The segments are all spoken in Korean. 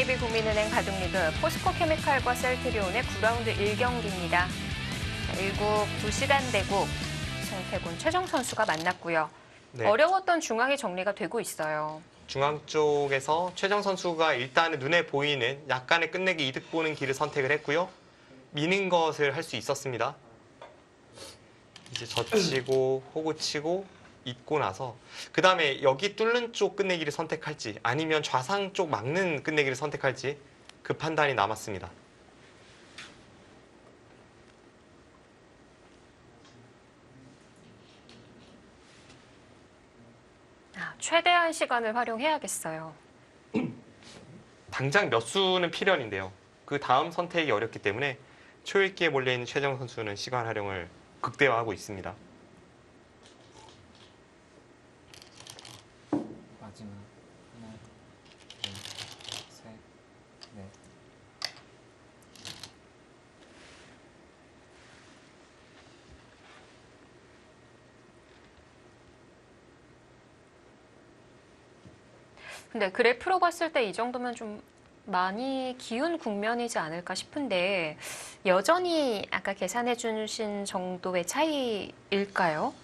KB국민은행 바둑리그 포스코케미칼과 셀트리온의 9라운드 1경기입니다. 1국 2시간 대국 송태곤, 최정 선수가 만났고요. 네. 어려웠던 중앙이 정리가 되고 있어요. 중앙 쪽에서 최정 선수가 일단은 눈에 보이는 약간의 끝내기 이득 보는 길을 선택을 했고요. 미는 것을 할 수 있었습니다. 이제 젖히고 호구치고 잇고 나서 그 다음에 여기 뚫는 쪽 끝내기를 선택할지 아니면 좌상 쪽 막는 끝내기를 선택할지 그 판단이 남았습니다. 최대한 시간을 활용해야겠어요. 당장 몇 수는 필연인데요. 그 다음 선택이 어렵기 때문에 초읽기에 몰려있는 최정 선수는 시간 활용을 극대화하고 있습니다. 마지막 하나, 둘, 셋, 넷. 근데 그래프로 봤을 때 이 정도면 좀 많이 기운 국면이지 않을까 싶은데 여전히 아까 계산해 주신 정도의 차이일까요?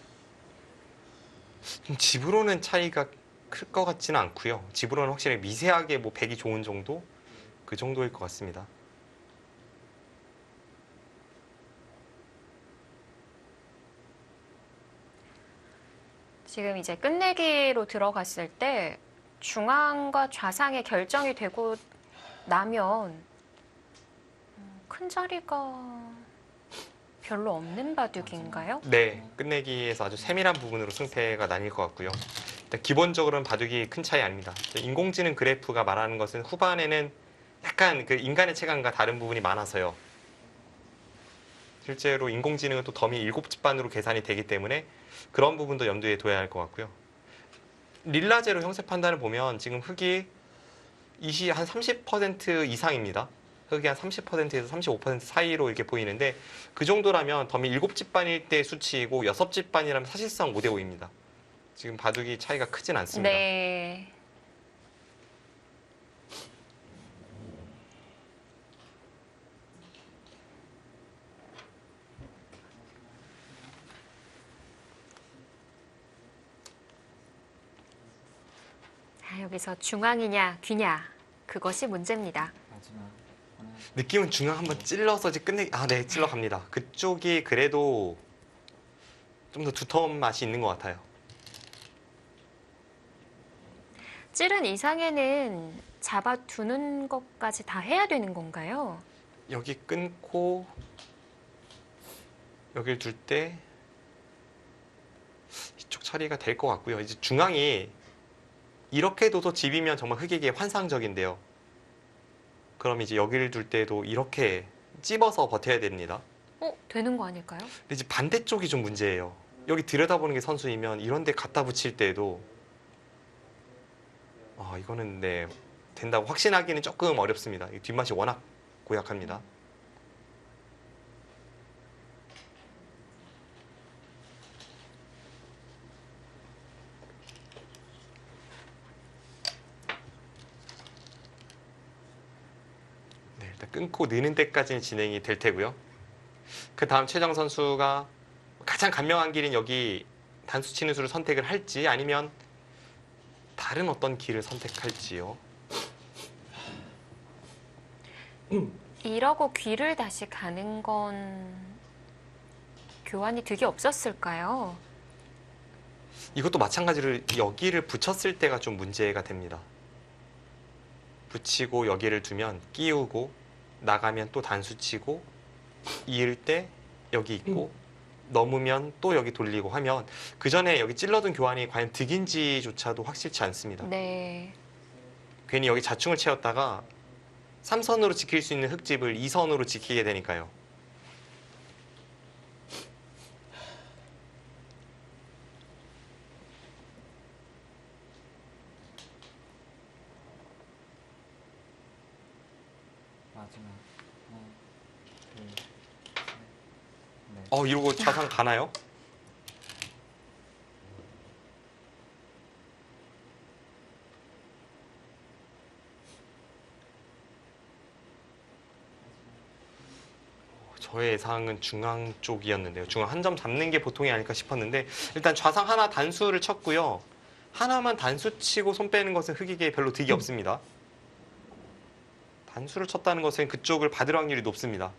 집으로는 차이가 클 것 같지는 않고요. 집으로는 확실히 미세하게 뭐 100이 좋은 정도? 그 정도일 것 같습니다. 지금 이제 끝내기로 들어갔을 때 중앙과 좌상의 결정이 되고 나면 큰 자리가 별로 없는 바둑인가요? 네, 끝내기에서 아주 세밀한 부분으로 승패가 나뉠 것 같고요. 일단 기본적으로는 바둑이 큰 차이 아닙니다. 인공지능 그래프가 말하는 것은 후반에는 약간 그 인간의 체감과 다른 부분이 많아서요. 실제로 인공지능은 또 더미 7집반으로 계산이 되기 때문에 그런 부분도 염두에 둬야 할 것 같고요. 릴라제로 형세 판단을 보면 지금 흑이 한 30% 이상입니다. 흑이 한 30%에서 35% 사이로 이렇게 보이는데 그 정도라면 더미 7집반일 때 수치이고 6집반이라면 사실상 5대 5입니다. 지금 바둑이 차이가 크진 않습니다. 네. 여기서 중앙이냐 귀냐 그것이 문제입니다. 마지막 하나, 느낌은 중앙 한번 찔러서 이제 끝내기. 네, 찔러 갑니다. 그쪽이 그래도 좀 더 두터운 맛이 있는 것 같아요. 찌른 이상에는 잡아두는 것까지 다 해야 되는 건가요? 여기 끊고 여길 둘 때 이쪽 처리가 될 것 같고요. 이제 중앙이 이렇게 둬서 집이면 정말 흑에게 환상적인데요. 그럼 이제 여기를 둘 때도 이렇게 찝어서 버텨야 됩니다. 되는 거 아닐까요? 근데 이제 반대쪽이 좀 문제예요. 여기 들여다보는 게 선수이면 이런 데 갖다 붙일 때도 이거는 네, 된다고 확신하기는 조금 어렵습니다. 이 뒷맛이 워낙 고약합니다. 네, 일단 끊고 느는 데까지는 진행이 될 테고요. 그 다음 최정 선수가 가장 간명한 길인 여기 단수 치는 수를 선택을 할지 아니면 다른 어떤 길을 선택할지요. 이러고 귀를 다시 가는 건 교환이 되게 없었을까요? 이것도 마찬가지로 여기를 붙였을 때가 좀 문제가 됩니다. 붙이고 여기를 두면 끼우고 나가면 또 단수 치고 이을 때 여기 있고 넘으면 또 여기 돌리고 하면 그 전에 여기 찔러둔 교환이 과연 득인지조차도 확실치 않습니다. 네. 괜히 여기 자충을 채웠다가 3선으로 지킬 수 있는 흑집을 2선으로 지키게 되니까요. 마지막 하나, 둘, 셋, 넷. 이러고 좌상 가나요? 저의 예상은 중앙 쪽이었는데요. 중앙 한 점 잡는 게 보통이 아닐까 싶었는데 일단 좌상 하나 단수를 쳤고요. 하나만 단수 치고 손 빼는 것은 흑에게 별로 득이 없습니다. 단수를 쳤다는 것은 그쪽을 받을 확률이 높습니다.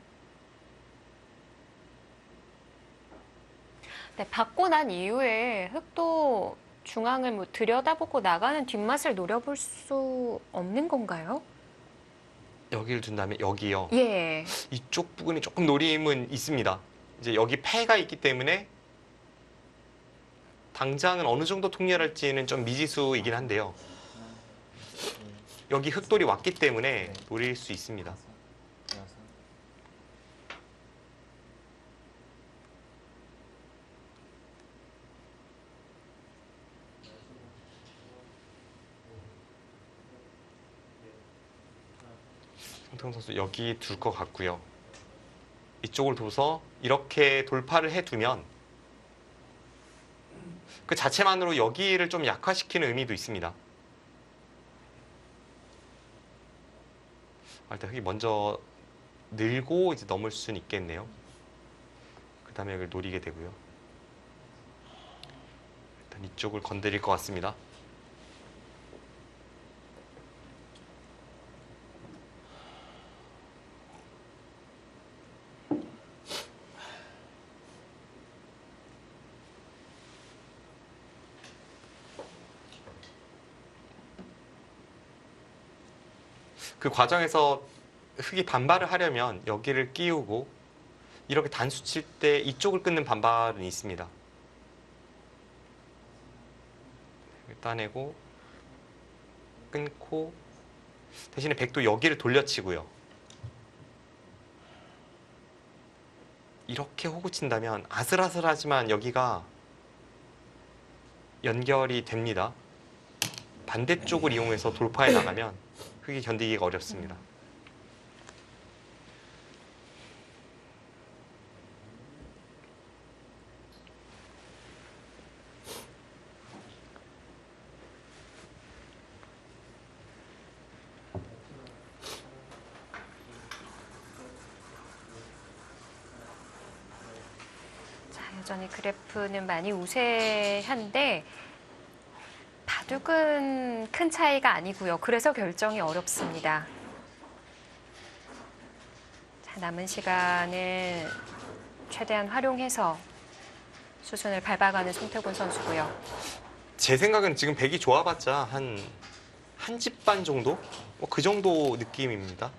네, 받고 난 이후에 흑도 중앙을 뭐 들여다보고 나가는 뒷맛을 노려볼 수 없는 건가요? 여기를 둔다면 여기요. 예. 이쪽 부분이 조금 노림은 있습니다. 이제 여기 패가 있기 때문에 당장은 어느 정도 통렬할지는 좀 미지수이긴 한데요. 하나, 둘, 여기 흑돌이 왔기 때문에 네. 노릴 수 있습니다. 다섯, 여섯. 송태훈 선수 여기 둘 것 같고요. 이쪽을 둬서 이렇게 돌파를 해두면 그 자체만으로 여기를 좀 약화시키는 의미도 있습니다. 일단 흑이 먼저 늘고 이제 넘을 수는 있겠네요. 그 다음에 여기를 노리게 되고요. 일단 이쪽을 건드릴 것 같습니다. 그 과정에서 흑이 반발을 하려면 여기를 끼우고 이렇게 단수 칠 때 이쪽을 끊는 반발은 있습니다. 따내고 끊고 대신에 백도 여기를 돌려치고요. 이렇게 호구 친다면 아슬아슬하지만 여기가 연결이 됩니다. 반대쪽을 이용해서 돌파해 나가면 흑이 견디기가 어렵습니다. 자, 여전히 그래프는 많이 우세한데 바둑은 큰 차이가 아니고요. 그래서 결정이 어렵습니다. 자, 남은 시간을 최대한 활용해서 수순을 밟아가는 송태곤 선수고요. 제 생각은 지금 백이 좋아봤자 한 집 반 정도? 그 정도 느낌입니다.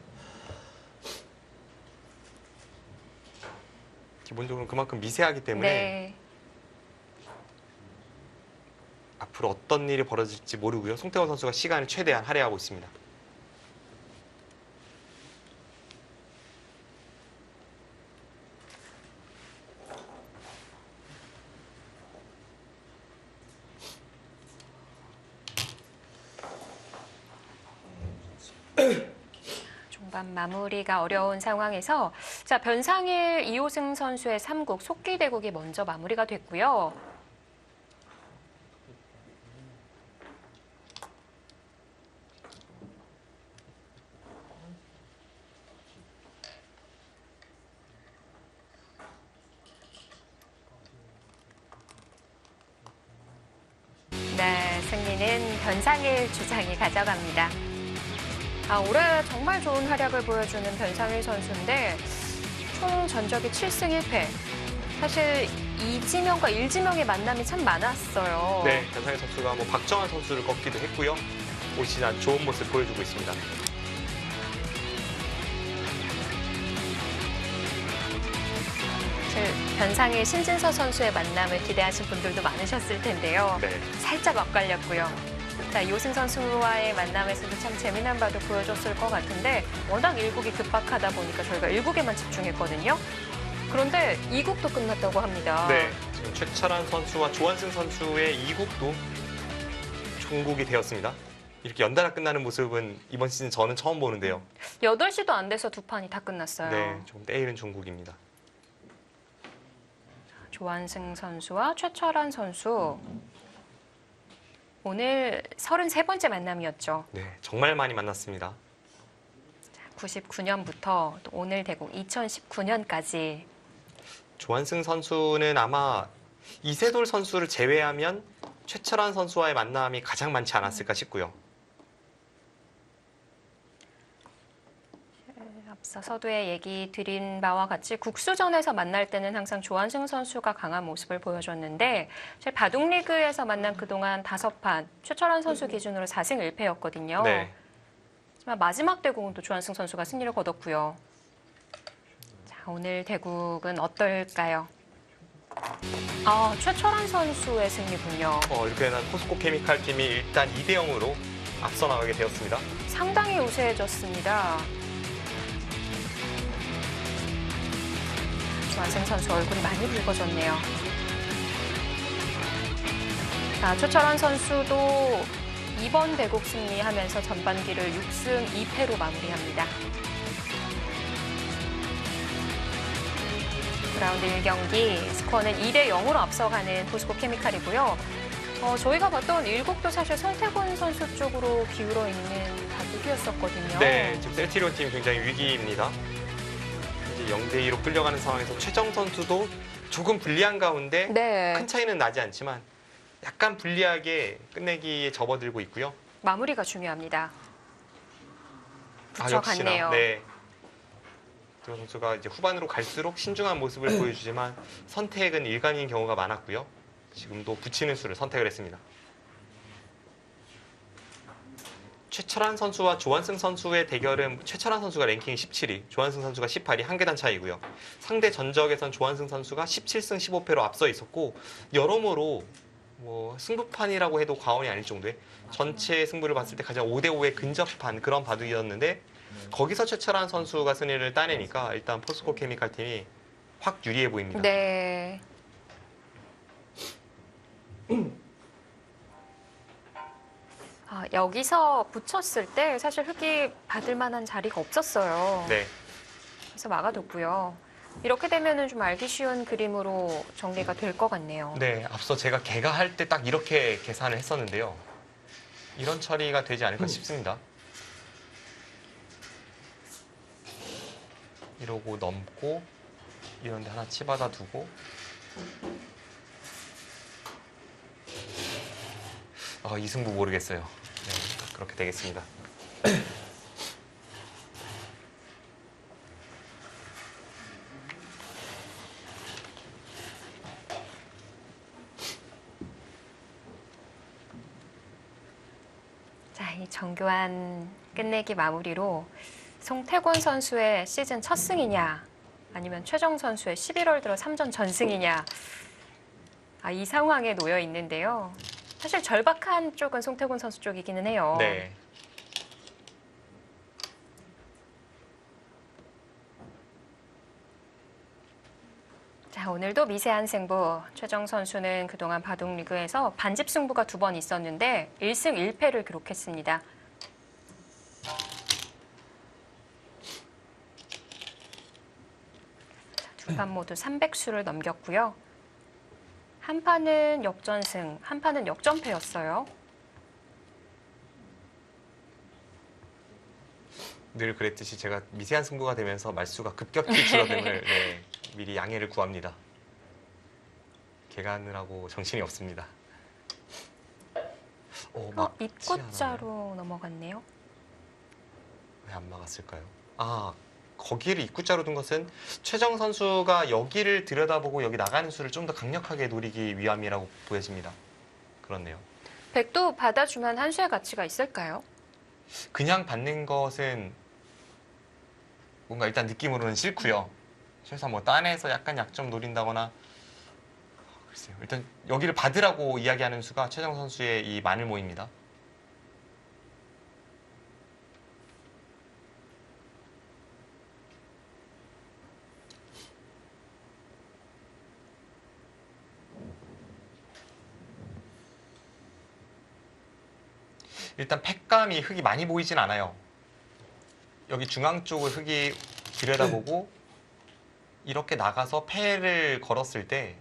기본적으로 그만큼 미세하기 때문에 네. 앞으로 어떤 일이 벌어질지 모르고요. 송태곤 선수가 시간을 최대한 할애하고 있습니다. 종반 마무리가 어려운 상황에서 자, 변상일 이호승 선수의 3국 속기대국이 먼저 마무리가 됐고요. 네, 승리는 변상일 주장이 가져갑니다. 올해 정말 좋은 활약을 보여주는 변상일 선수인데 총 전적이 7승 1패. 사실 이지명과 일지명의 만남이 참 많았어요. 네, 변상일 선수가 박정환 선수를 꺾기도 했고요. 올 시즌 아주 좋은 모습 보여주고 있습니다. 사실 변상일 신진서 선수의 만남을 기대하신 분들도 많으셨을 텐데요. 네. 살짝 엇갈렸고요. 자, 이호승 선수와의 만남에서도 참 재미난 바도 보여줬을 것 같은데 워낙 1국이 급박하다 보니까 저희가 1국에만 집중했거든요. 그런데 2국도 끝났다고 합니다. 네, 지금 최철한 선수와 조한승 선수의 2국도 종국이 되었습니다. 이렇게 연달아 끝나는 모습은 이번 시즌 저는 처음 보는데요. 8시도 안 돼서 두 판이 다 끝났어요. 네, 좀 때이른 종국입니다. 조한승 선수와 최철한 선수. 오늘 33번째 만남이었죠. 네, 정말 많이 만났습니다. 1999년부터 또 오늘 대국 2019년까지 조한승 선수는 아마 이세돌 선수를 제외하면 최철환 선수와의 만남이 가장 많지 않았을까 싶고요. 앞서 서두에 얘기 드린 바와 같이 국수전에서 만날 때는 항상 조한승 선수가 강한 모습을 보여줬는데 저희 바둑리그에서 만난 그동안 5판 최철환 선수 기준으로 4승 1패였거든요. 네. 하지만 마지막 대국은 또 조한승 선수가 승리를 거뒀고요. 자, 오늘 대국은 어떨까요? 최철환 선수의 승리군요. 이렇게 되면 포스코 케미칼 팀이 일단 2대 0으로 앞서 나가게 되었습니다. 상당히 우세해졌습니다. 조한승 선수 얼굴이 많이 붉어졌네요. 자, 최철환 선수도 이번 대국 승리하면서 전반기를 6승 2패로 마무리합니다. 라운드 1경기 스코어는 2대 0으로 앞서가는 포스코 케미칼이고요. 저희가 봤던 1국도 사실 설태곤 선수 쪽으로 기울어 있는 바둑이었었거든요. 네, 지금 셀티리온 팀 굉장히 위기입니다. 이제 0대 2로 끌려가는 상황에서 최정 선수도 조금 불리한 가운데 네. 큰 차이는 나지 않지만 약간 불리하게 끝내기에 접어들고 있고요. 마무리가 중요합니다. 역시나 붙여갔네요. 네. 조 선수가 이제 후반으로 갈수록 신중한 모습을 보여주지만 선택은 일관인 경우가 많았고요. 지금도 붙이는 수를 선택을 했습니다. 최철환 선수와 조한승 선수의 대결은 최철환 선수가 랭킹 17위, 조한승 선수가 18위, 한 계단 차이고요. 상대 전적에선 조한승 선수가 17승 15패로 앞서 있었고 여러모로 승부판이라고 해도 과언이 아닐 정도의 전체 승부를 봤을 때 가장 5대5에 근접한 그런 바둑이었는데 거기서 최철환 선수가 승리를 따내니까 일단 포스코 케미칼 팀이 확 유리해 보입니다. 네. 여기서 붙였을 때 사실 흑이 받을 만한 자리가 없었어요. 네. 그래서 막아뒀고요. 이렇게 되면은 좀 알기 쉬운 그림으로 정리가 될 것 같네요. 네, 앞서 제가 개가할 때 딱 이렇게 계산을 했었는데요. 이런 처리가 되지 않을까 싶습니다. 이러고 넘고 이런 데 하나 치받아 두고 이 승부 모르겠어요. 네, 그렇게 되겠습니다. 자, 이 정교한 끝내기 마무리로 송태곤 선수의 시즌 첫 승이냐 아니면 최정 선수의 11월 들어 3전 전승이냐 이 상황에 놓여 있는데요. 사실 절박한 쪽은 송태곤 선수 쪽이기는 해요. 네. 자, 오늘도 미세한 승부. 최정 선수는 그동안 바둑리그에서 반집 승부가 2번 있었는데 1승 1패를 기록했습니다. 두 판 모두 300수를 넘겼고요. 한 판은 역전승, 한 판은 역전패였어요. 늘 그랬듯이 제가 미세한 승부가 되면서 말수가 급격히 줄어듦을 미리 양해를 구합니다. 개간을 정신이 없습니다. 입구자로 넘어갔네요. 왜 안 막았을까요? 거기를 입구자로 둔 것은 최정 선수가 여기를 들여다보고 여기 나가는 수를 좀 더 강력하게 노리기 위함이라고 보여집니다. 그렇네요. 백도 받아주면 한 수의 가치가 있을까요? 그냥 받는 것은 뭔가 일단 느낌으로는 싫고요. 최소한 딴에서 약간 약점 노린다거나 글쎄요. 일단 여기를 받으라고 이야기하는 수가 최정 선수의 이 마늘모입니다. 일단 팩감이 흙이 많이 보이진 않아요. 여기 중앙 쪽을 흙이 들여다보고 이렇게 나가서 패를 걸었을 때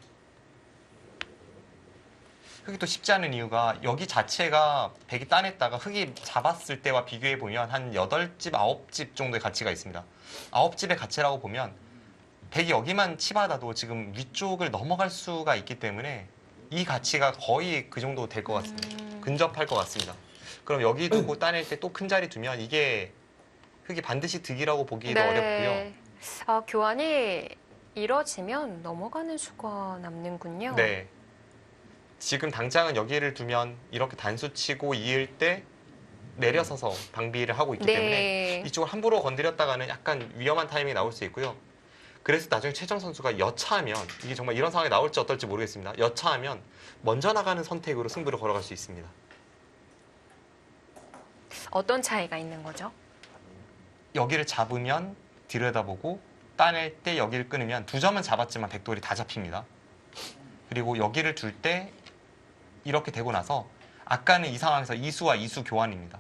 흙이 또 쉽지 않은 이유가 여기 자체가 백이 따냈다가 흙이 잡았을 때와 비교해 보면 한 8집, 9집 정도의 가치가 있습니다. 9집의 가치라고 보면 백이 여기만 치받아도 지금 위쪽을 넘어갈 수가 있기 때문에 이 가치가 거의 그 정도 될 것 같습니다. 근접할 것 같습니다. 그럼 여기 두고 따낼 때 또 큰 자리 두면 이게 흙이 반드시 득이라고 보기도 어렵고요. 아, 교환이 이뤄지면 넘어가는 수가 남는군요. 네. 지금 당장은 여기를 두면 이렇게 단수 치고 이을 때 내려서서 방비를 하고 있기 때문에 네. 이쪽을 함부로 건드렸다가는 약간 위험한 타이밍이 나올 수 있고요. 그래서 나중에 최정 선수가 여차하면 이게 정말 이런 상황이 나올지 어떨지 모르겠습니다. 여차하면 먼저 나가는 선택으로 승부를 걸어갈 수 있습니다. 어떤 차이가 있는 거죠? 여기를 잡으면 들여다보고 따낼 때 여기를 끊으면 2점은 잡았지만 백돌이 다 잡힙니다. 그리고 여기를 둘 때 이렇게 되고 나서 아까는 이 상황에서 이수와 이수 교환입니다.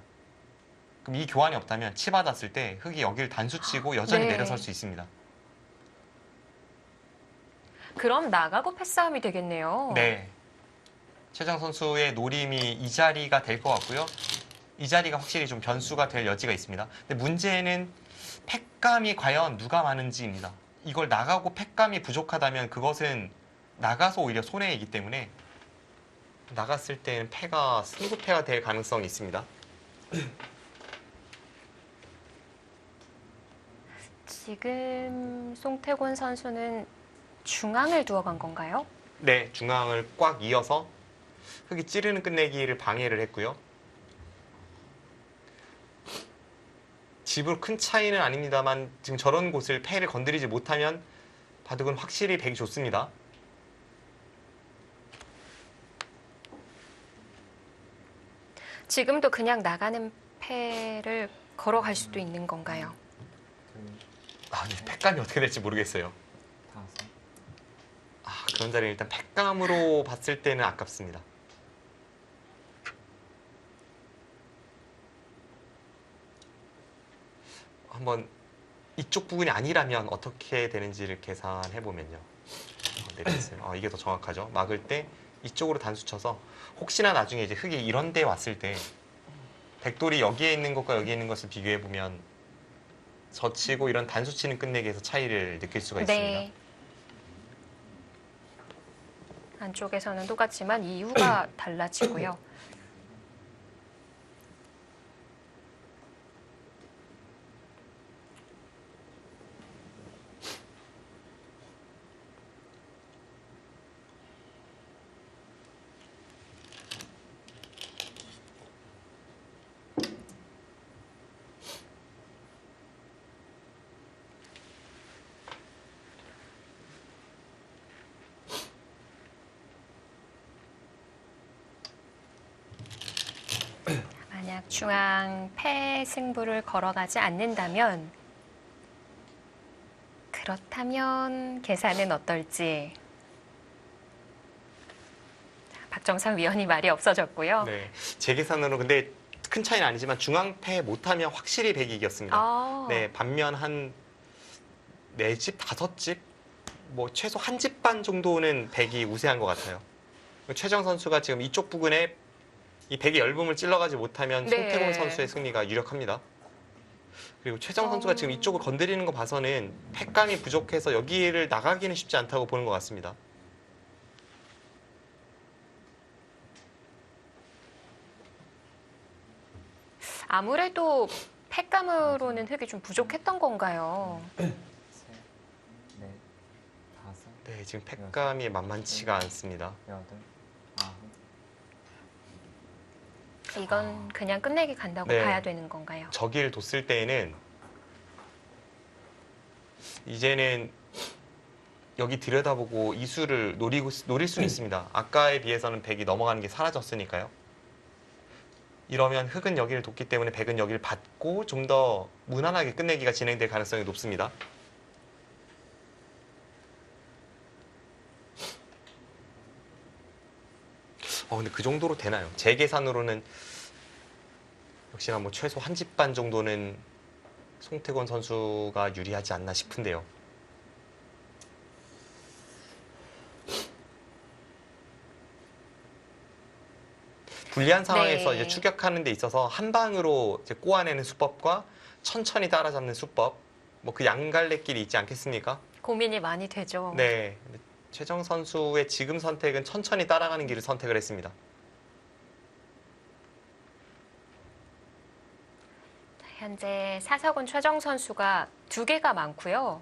그럼 이 교환이 없다면 치받았을 때 흙이 여기를 단수치고 여전히 네. 내려설 수 있습니다. 그럼 나가고 패싸움이 되겠네요. 네. 최정 선수의 노림이 이 자리가 될 것 같고요. 이 자리가 확실히 좀 변수가 될 여지가 있습니다. 근데 문제는 팩감이 과연 누가 많은지입니다. 이걸 나가고 팩감이 부족하다면 그것은 나가서 오히려 손해이기 때문에 나갔을 때는 패가 승부패가 될 가능성이 있습니다. 지금 송태곤 선수는 중앙을 두어간 건가요? 네, 중앙을 꽉 이어서 흙이 찌르는 끝내기를 방해를 했고요. 집으로 큰 차이는 아닙니다만 지금 저런 곳을 패를 건드리지 못하면 바둑은 확실히 백이 좋습니다. 지금도 그냥 나가는 패를 걸어갈 수도 있는 건가요? 네, 팩감이 어떻게 될지 모르겠어요. 다섯. 그런 자리는 일단 팩감으로 봤을 때는 아깝습니다. 한번 이쪽 부분이 아니라면 어떻게 되는지를 계산해 보면요. 내렸어요. 이게 더 정확하죠. 막을 때 이쪽으로 단수 쳐서 혹시나 나중에 이제 흙이 이런 데 왔을 때 백돌이 여기에 있는 것과 여기에 있는 것을 비교해 보면 젖히고 이런 단수 치는 끝내기에서 차이를 느낄 수가 있습니다. 네. 안쪽에서는 똑같지만 이유가 달라지고요. 만약 중앙 패 승부를 걸어가지 않는다면 그렇다면 계산은 어떨지. 박정상 위원이 말이 없어졌고요. 네, 제 계산으로 근데 큰 차이는 아니지만 중앙패 못하면 확실히 백이 이겼습니다. 아, 네, 반면 한 4집, 5집, 뭐 최소 한 집 반 정도는 백이 우세한 것 같아요. 최정 선수가 지금 이쪽 부근에 이 백의 열분을 찔러가지 못하면 네. 송태곤 선수의 승리가 유력합니다. 그리고 최정 선수가 지금 이쪽을 건드리는 거 봐서는 팩감이 부족해서 여기를 나가기는 쉽지 않다고 보는 것 같습니다. 아무래도 패감으로는 흙이 좀 부족했던 건가요? 셋, 넷, 다섯, 네, 지금 팩감이 만만치가 않습니다. 여덟, 아홉. 이건 그냥 끝내기 간다고 네. 봐야 되는 건가요? 저기를 뒀을 때에는 이제는 여기 들여다보고 이수를 노릴 수는 있습니다. 아까에 비해서는 백이 넘어가는 게 사라졌으니까요. 이러면 흙은 여기를 뒀기 때문에 백은 여기를 받고 좀 더 무난하게 끝내기가 진행될 가능성이 높습니다. 근데 그 정도로 되나요? 제 계산으로는 역시나 뭐 최소 한 집 반 정도는 송태곤 선수가 유리하지 않나 싶은데요. 불리한 상황에서 네. 이제 추격하는 데 있어서 한 방으로 이제 꼬아내는 수법과 천천히 따라잡는 수법, 뭐 그 양갈래길이 있지 않겠습니까? 고민이 많이 되죠. 네. 최정 선수의 지금 선택은 천천히 따라가는 길을 선택을 했습니다. 현재 사석은 최정 선수가 2개가 많고요.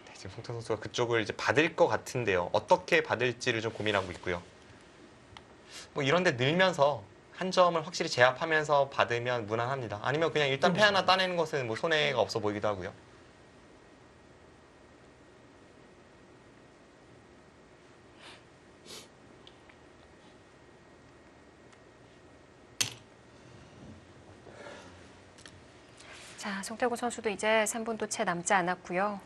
네, 지금 송태 선수가 그쪽을 이제 받을 것 같은데요. 어떻게 받을지를 좀 고민하고 있고요. 뭐 이런데 늘면서 한 점을 확실히 제압하면서 받으면 무난합니다. 아니면 그냥 일단 패 하나 따내는 것은 뭐 손해가 없어 보이기도 하고요. 자, 송태구 선수도 이제 3분도 채 남지 않았고요.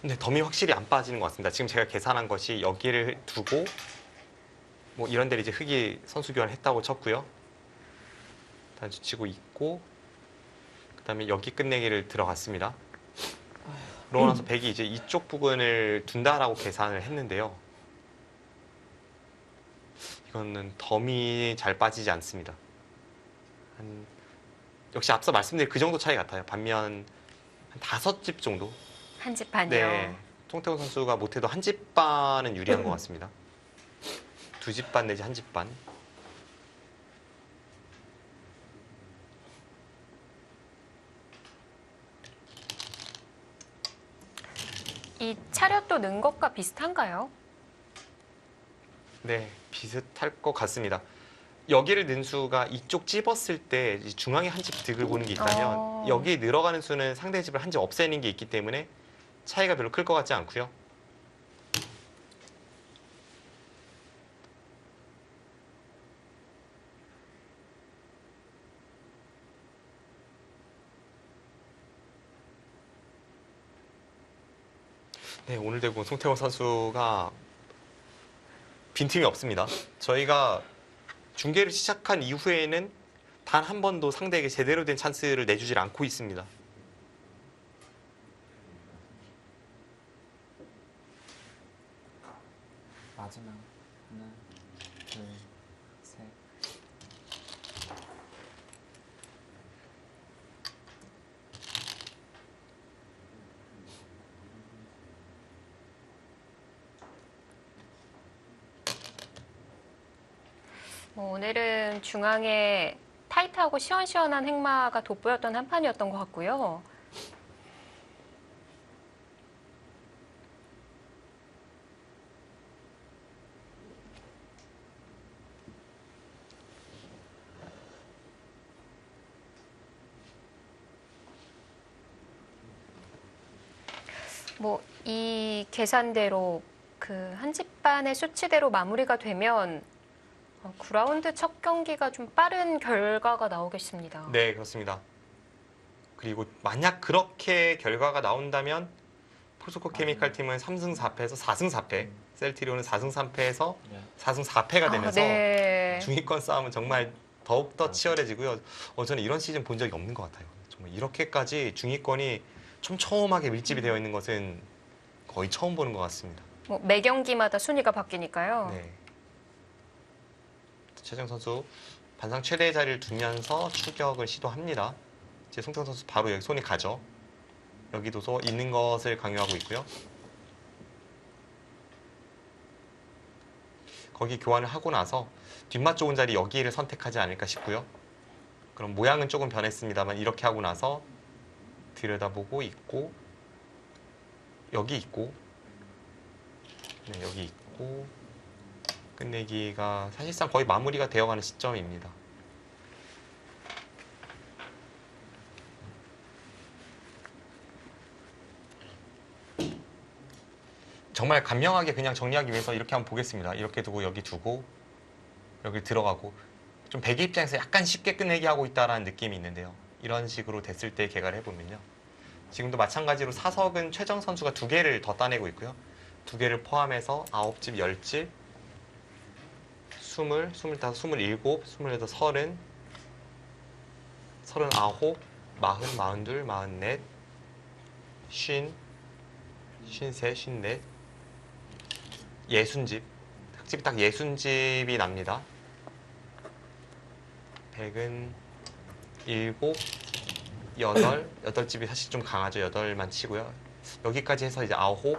근데 덤이 확실히 안 빠지는 것 같습니다. 지금 제가 계산한 것이 여기를 두고 뭐 이런 데를 이제 흑이 선수 교환했다고 쳤고요. 단수치고 있고 그다음에 여기 끝내기를 들어갔습니다. 그러고 나서 백이 이제 이쪽 부분을 둔다라고 계산을 했는데요. 이거는 덤이 잘 빠지지 않습니다. 역시 앞서 말씀드린 그 정도 차이 같아요. 반면 한 5집 정도. 한 집 반이요. 네, 송태호 선수가 못해도 한 집 반은 유리한 것 같습니다. 2집 반 내지 한 집 반. 이 차렷도 는 것과 비슷한가요? 네, 비슷할 것 같습니다. 여기를 는 수가 이쪽 찝었을 때 중앙에 한 집 득을 보는 게 있다면 여기 늘어가는 수는 상대 집을 한 집 없애는 게 있기 때문에 차이가 별로 클 것 같지 않고요. 네, 오늘 대구 송태호 선수가 빈틈이 없습니다. 저희가 중계를 시작한 이후에는 단 한 번도 상대에게 제대로 된 찬스를 내주질 않고 있습니다. 마지막 하나, 둘, 셋. 뭐 오늘은 중앙에 타이트하고 시원시원한 행마가 돋보였던 한 판이었던 것 같고요. 뭐 이 계산대로 그 한 집반의 수치대로 마무리가 되면 9라운드 첫 경기가 좀 빠른 결과가 나오겠습니다. 네, 그렇습니다. 그리고 만약 그렇게 결과가 나온다면 포스코 케미칼 팀은 3승 4패에서 4승 4패, 셀티리온은 4승 3패에서 네. 4승 4패가 되면서 네. 중위권 싸움은 정말 더욱더 치열해지고요. 저는 이런 시즌 본 적이 없는 것 같아요. 정말 이렇게까지 중위권이 촘촘하게 밀집이 되어 있는 것은 거의 처음 보는 것 같습니다. 뭐 매 경기마다 순위가 바뀌니까요. 네. 최정 선수 반상 최대의 자리를 두면서 추격을 시도합니다. 이제 송태호 선수 바로 여기 손이 가죠. 여기도 있는 것을 강요하고 있고요. 거기 교환을 하고 나서 뒷맛 좋은 자리 여기를 선택하지 않을까 싶고요. 그럼 모양은 조금 변했습니다만 이렇게 하고 나서 들여다보고 있고 여기 있고 네, 여기 있고 끝내기가 사실상 거의 마무리가 되어가는 시점입니다. 정말 간명하게 그냥 정리하기 위해서 이렇게 한번 보겠습니다. 이렇게 두고 여기 두고 여기 들어가고 좀 배기 입장에서 약간 쉽게 끝내기 하고 있다라는 느낌이 있는데요. 이런 식으로 됐을 때 개가를 해보면요. 지금도 마찬가지로 사석은 최정 선수가 2개를 더 따내고 있고요. 2개를 포함해서 9집, 10집, 20, 25, 27, 28, 30, 39, 40, 42, 44, 50, 53, 54, 60집. 흑집이 딱 60집이 납니다. 100은 7, 8, 8집이 사실 좀 강하죠. 8만 치고요. 여기까지 해서 이제 9,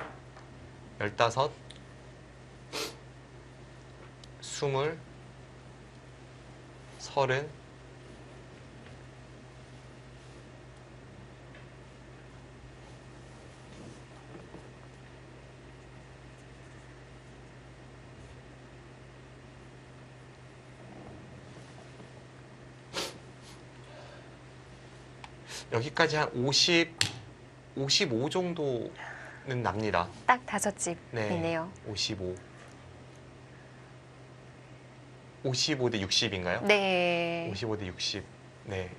15, 20, 30, 여기까지 한 50, 55 정도는 납니다. 딱 5집이네요. 55. 55 대 60인가요? 네. 55 대 60. 네.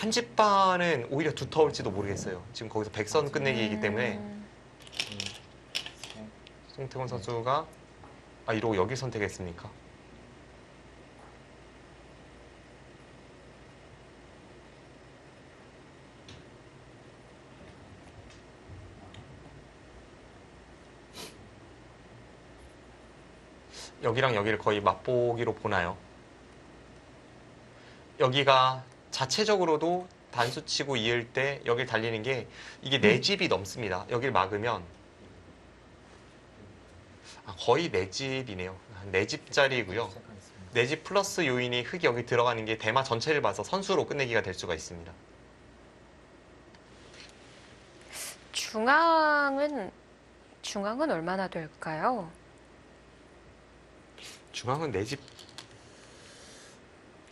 한 집반은 오히려 두터울지도 모르겠어요. 지금 거기서 백선 끝내기이기 때문에 둘, 셋. 송태곤 선수가 이러고 여길 선택했습니까? 여기랑 여기를 거의 맛보기로 보나요? 여기가 자체적으로도 단수치고 이을 때 여길 달리는 게 이게 4집이 넘습니다. 여길 막으면 거의 4집이네요. 4집짜리고요. 시작하겠습니다. 4집 플러스 요인이 흙이 여기 들어가는 게 대마 전체를 봐서 선수로 끝내기가 될 수가 있습니다. 중앙은 얼마나 될까요? 중앙은 4집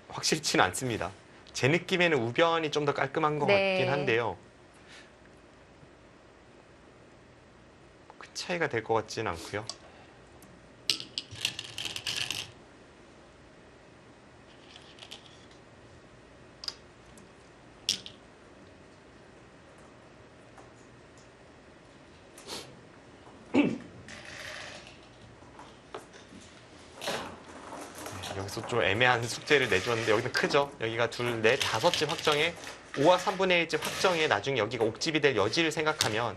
확실치는 않습니다. 제 느낌에는 우변이 좀 더 깔끔한 것 네. 같긴 한데요. 큰 차이가 될 것 같지는 않고요. 여기서 좀 애매한 숙제를 내줬는데 여기는 크죠. 여기가 둘, 넷, 5집 확정에 5와 3분의 1집 확정에 나중에 여기가 옥집이 될 여지를 생각하면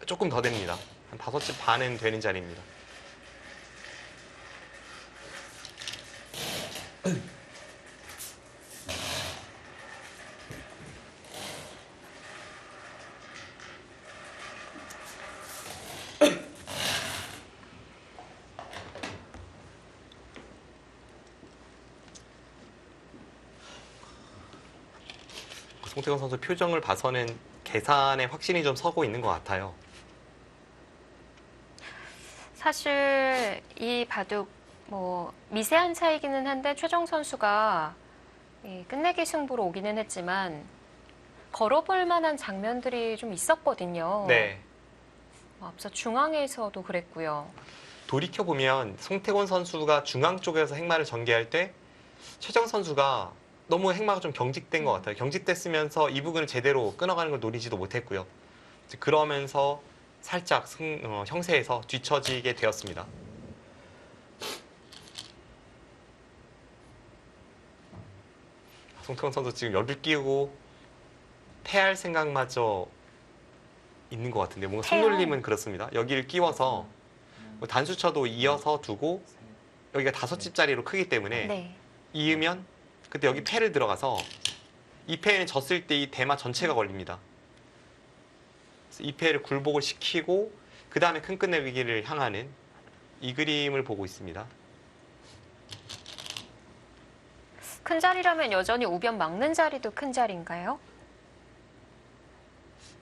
조금 더 됩니다. 한 5집 반은 되는 자리입니다. 송태곤 선수 표정을 봐서는 계산에 확신이 좀 서고 있는 것 같아요. 사실 이 바둑 뭐 미세한 차이기는 한데 최정 선수가 끝내기 승부로 오기는 했지만 걸어볼 만한 장면들이 좀 있었거든요. 네. 앞서 중앙에서도 그랬고요. 돌이켜보면 송태곤 선수가 중앙 쪽에서 행마를 전개할 때 최정 선수가 너무 행마가 좀 경직된 것 같아요. 경직됐으면서 이 부분을 제대로 끊어가는 걸 노리지도 못했고요. 그러면서 살짝 형세에서 뒤처지게 되었습니다. 송태곤 선수 지금 열을 끼우고 패할 생각마저 있는 것 같은데 뭔가 손놀림은 그렇습니다. 여기를 끼워서 뭐 단수쳐도 이어서 두고 셋. 여기가 5집짜리로 크기 때문에 네. 이으면 그때 여기 패를 들어가서 이 패는 졌을 때 이 대마 전체가 걸립니다. 그래서 이 패를 굴복을 시키고 그 다음에 큰 끝내기를 향하는 이 그림을 보고 있습니다. 큰 자리라면 여전히 우변 막는 자리도 큰 자리인가요?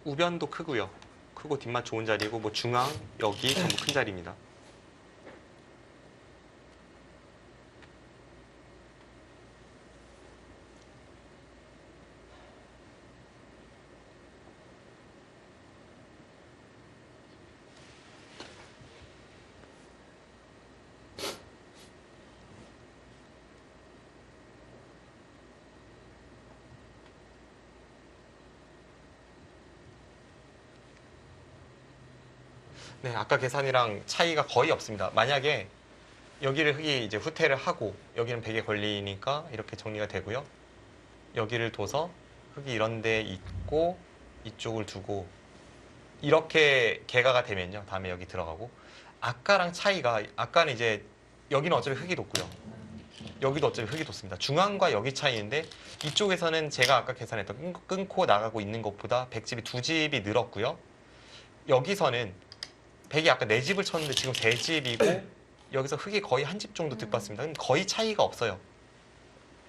우변도 크고요. 크고 뒷맛 좋은 자리고 뭐 중앙, 여기 전부 큰 자리입니다. 네, 아까 계산이랑 차이가 거의 없습니다. 만약에 여기를 흙이 이제 후퇴를 하고 여기는 벽에 걸리니까 이렇게 정리가 되고요. 여기를 둬서 흙이 이런 데 있고 이쪽을 두고 이렇게 개가가 되면요. 다음에 여기 들어가고 아까랑 차이가 아까는 이제 여기는 어차피 흙이 돋고요. 여기도 어차피 흙이 돋습니다. 중앙과 여기 차이인데 이쪽에서는 제가 아까 계산했던 끊고 나가고 있는 것보다 100집이 2집이 늘었고요. 여기서는 100이 아까 4집을 쳤는데 지금 3집이고 여기서 흙이 거의 한 집 정도 득받습니다. 거의 차이가 없어요.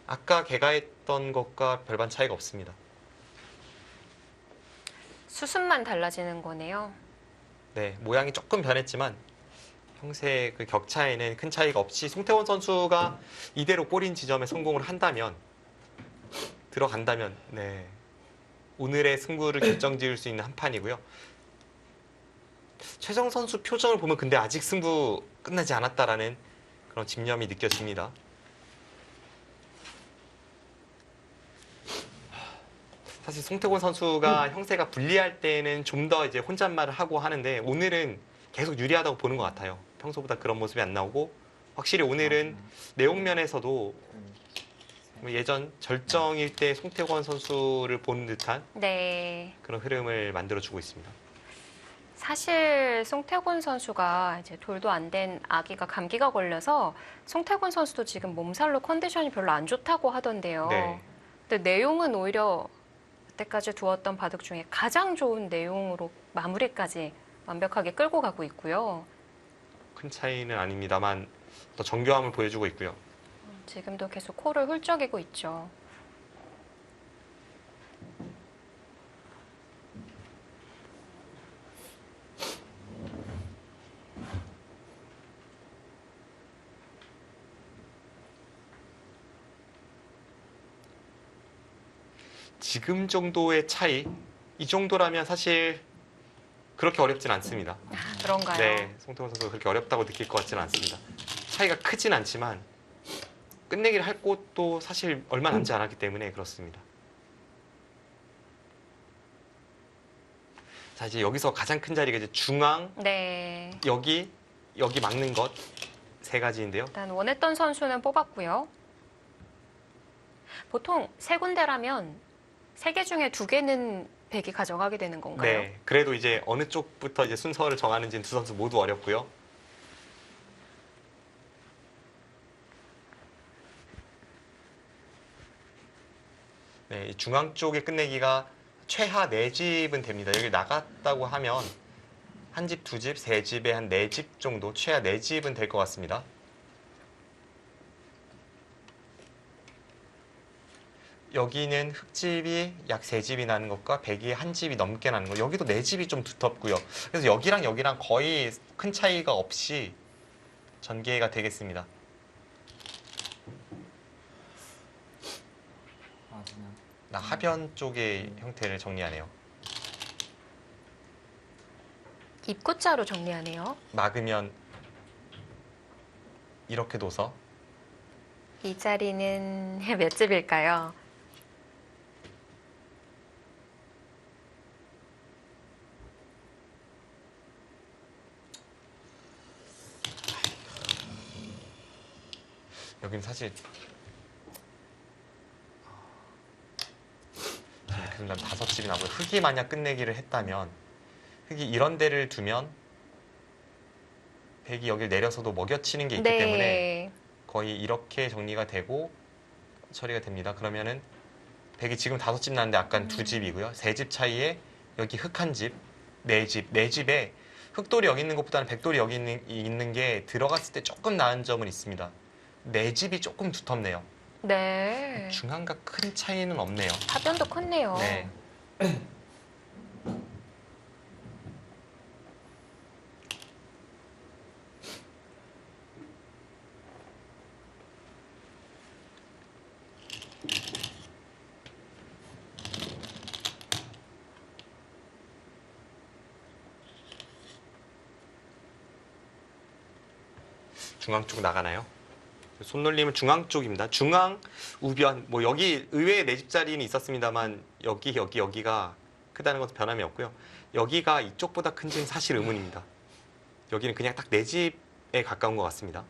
아까 개가했던 것과 별반 차이가 없습니다. 수순만 달라지는 거네요. 네, 모양이 조금 변했지만 형세 그 격차에는 큰 차이가 없이 송태원 선수가 이대로 골인 지점에 성공을 한다면 들어간다면 네, 오늘의 승부를 결정지을 수 있는 한 판이고요. 최정 선수 표정을 보면 근데 아직 승부 끝나지 않았다라는 그런 집념이 느껴집니다. 사실 송태곤 선수가 형세가 불리할 때는 좀 더 이제 혼잣말을 하고 하는데 오늘은 계속 유리하다고 보는 것 같아요. 평소보다 그런 모습이 안 나오고 확실히 오늘은 내용 면에서도 예전 절정일 때 송태곤 선수를 보는 듯한 네. 그런 흐름을 만들어주고 있습니다. 사실 송태곤 선수가 이제 돌도 안 된 아기가 감기가 걸려서 송태곤 선수도 지금 몸살로 컨디션이 별로 안 좋다고 하던데요. 네. 근데 내용은 오히려 그때까지 두었던 바둑 중에 가장 좋은 내용으로 마무리까지 완벽하게 끌고 가고 있고요. 큰 차이는 아닙니다만 더 정교함을 보여주고 있고요. 지금도 계속 코를 훌쩍이고 있죠. 지금 정도의 차이, 이 정도라면 사실 그렇게 어렵진 않습니다. 그런가요? 네, 송태곤 선수가 그렇게 어렵다고 느낄 것 같지는 않습니다. 차이가 크진 않지만 끝내기를 할 곳도 사실 얼마 남지 않았기 때문에 그렇습니다. 자, 이제 여기서 가장 큰 자리가 이제 중앙, 네. 여기 막는 것 세 가지인데요. 일단 원했던 선수는 뽑았고요. 보통 세 군데라면 세 개 중에 두 개는 백이 가져가게 되는 건가요? 네, 그래도 이제 어느 쪽부터 이제 순서를 정하는지는 두 선수 모두 어렵고요. 네, 이 중앙 쪽의 끝내기가 최하 4집은 됩니다. 여기 나갔다고 하면 한 집, 두 집, 세 집에 한 4집 정도, 최하 4집은 될 것 같습니다. 여기는 흙집이 약 3집이 나는 것과 백이 한 집이 넘게 나는 것. 여기도 4집이 좀 두텁고요. 그래서 여기랑 거의 큰 차이가 없이 전개가 되겠습니다. 그냥 나 하변 쪽의 형태를 정리하네요. 입구자로 정리하네요. 막으면 이렇게 둬서 이 자리는 몇 집일까요? 여기는 사실 이렇게 된다면 5집이 나고요. 흙이 만약 끝내기를 했다면 흙이 이런 데를 두면 백이 여기를 내려서도 먹여치는 게 있기 때문에 거의 이렇게 정리가 되고 처리가 됩니다. 그러면은 백이 지금 5집 나는데 아까는 2집이고요. 3집 차이에 여기 흙 한 집, 4집, 4집에 흙돌이 여기 있는 것보다는 백돌이 여기 있는 게 들어갔을 때 조금 나은 점은 있습니다. 4집이 조금 두텁네요. 네. 중앙과 큰 차이는 없네요. 하변도 컸네요. 네. 중앙 쪽 나가나요? 손놀림은 중앙 쪽입니다. 중앙, 우변, 뭐 여기 의외의 4집자리는 있었습니다만 여기가 크다는 것은 변함이 없고요. 여기가 이쪽보다 큰지는 사실 의문입니다. 여기는 그냥 딱 내 집에 가까운 것 같습니다.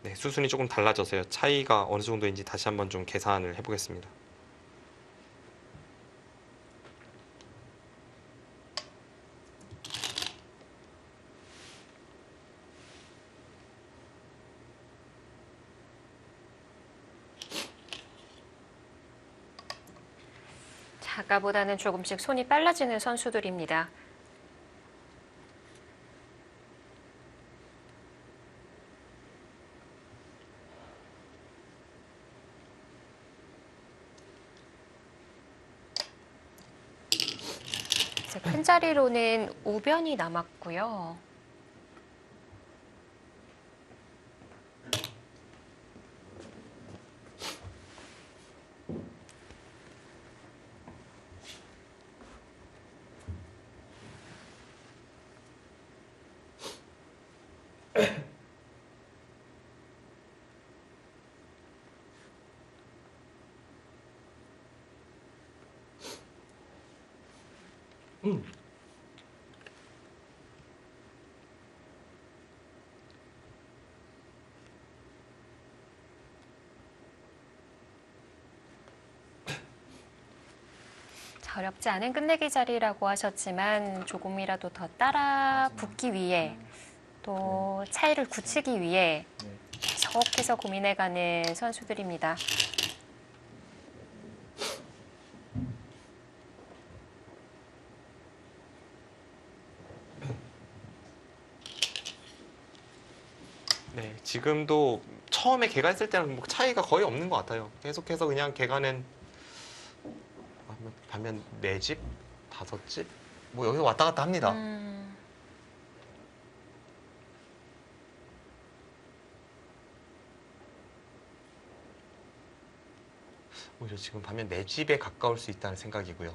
네, 수순이 조금 달라져서요. 차이가 어느 정도인지 다시 한번 좀 계산을 해보겠습니다. 아까보다는 조금씩 손이 빨라지는 선수들입니다. 이제 큰 자리로는 우변이 남았고요. 자, 어렵지 않은 끝내기 자리라고 하셨지만 조금이라도 더 따라 붙기 위해 또 차이를 굳히기 위해 네. 계속해서 고민해가는 선수들입니다. 네, 지금도 처음에 개간했을 때는 뭐 차이가 거의 없는 것 같아요. 계속해서 그냥 개간은 반면 4집, 5집 뭐 여기서 왔다 갔다 합니다. 오히려 지금 반면 4집에 가까울 수 있다는 생각이고요.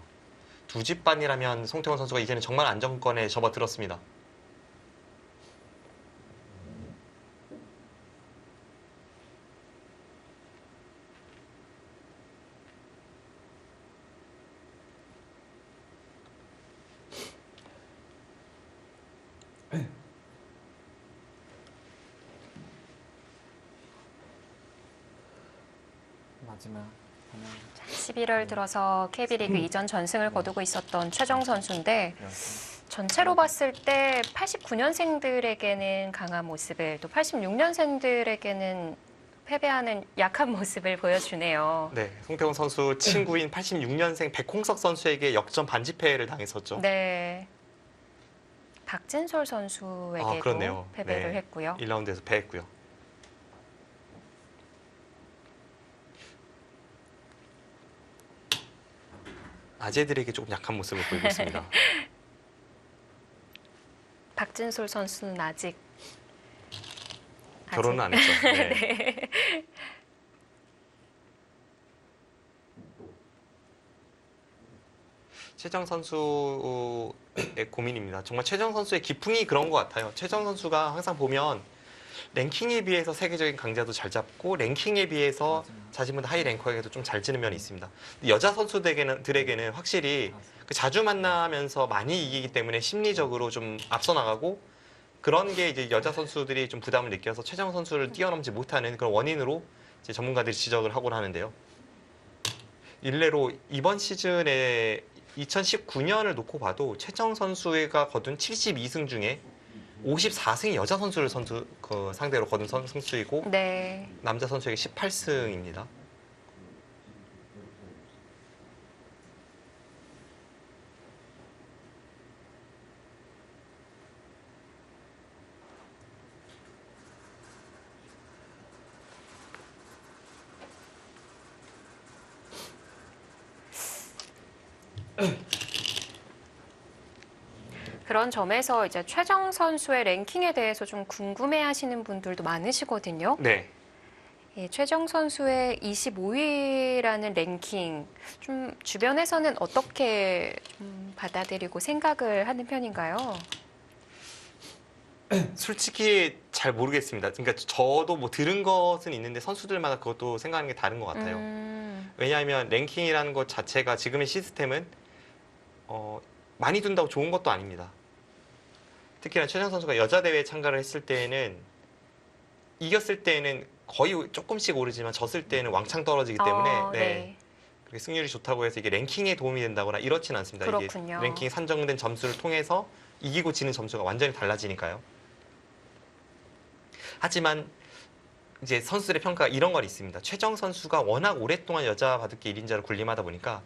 2집 반이라면 송태원 선수가 이제는 정말 안정권에 접어들었습니다. 마지막 하나 11월 들어서 KB리그 이전 전승을 거두고 있었던 최정 선수인데 여섯 전체로 봤을 때 89년생들에게는 강한 모습을 또 86년생들에게는 패배하는 약한 모습을 보여주네요. 네, 송태원 선수 친구인 86년생 백홍석 선수에게 역전 반지패를 당했었죠. 네. 박진솔 선수에게도 그렇네요. 패배를 네, 했고요. 1라운드에서 패했고요. 아재들에게 조금 약한 모습을 보이고 있습니다. 박진솔 선수는 아직 결혼은 안 했죠. 네. 최정 선수의 고민입니다. 정말 최정 선수의 기풍이 그런 것 같아요. 최정 선수가 항상 보면 랭킹에 비해서 세계적인 강자도 잘 잡고 랭킹에 비해서 자신보다 하이 랭커에게도 좀 잘 지는 면이 있습니다. 근데 여자 선수들에게는 확실히 그 자주 만나면서 많이 이기기 때문에 심리적으로 좀 앞서 나가고 그런 게 이제 여자 선수들이 좀 부담을 느껴서 최정 선수를 뛰어넘지 못하는 그런 원인으로 이제 전문가들이 지적을 하곤 하는데요. 일례로 이번 시즌에 2019년을 놓고 봐도 최정 선수가 거둔 72승 중에 54승이 여자 선수를 상대로 거둔 승수이고 네. 남자 선수에게 18승입니다. 그런 점에서 이제 최정 선수의 랭킹에 대해서 좀 궁금해하시는 분들도 많으시거든요. 네. 이 최정 선수의 25위라는 랭킹, 좀 주변에서는 어떻게 좀 받아들이고 생각을 하는 편인가요? 솔직히 잘 모르겠습니다. 그러니까 저도 뭐 들은 것은 있는데 선수들마다 그것도 생각하는 게 다른 것 같아요. 왜냐하면 랭킹이라는 것 자체가 지금의 시스템은 많이 둔다고 좋은 것도 아닙니다. 특히나 최정 선수가 여자 대회에 참가를 했을 때에는 이겼을 때에는 거의 조금씩 오르지만 졌을 때는 왕창 떨어지기 때문에 네. 그렇게 승률이 좋다고 해서 이게 랭킹에 도움이 된다거나 이렇진 않습니다. 그렇군요. 이게 랭킹 산정된 점수를 통해서 이기고 지는 점수가 완전히 달라지니까요. 하지만 이제 선수들의 평가가 이런 건 있습니다. 최정 선수가 워낙 오랫동안 여자 바둑기 1인자로 군림하다 보니까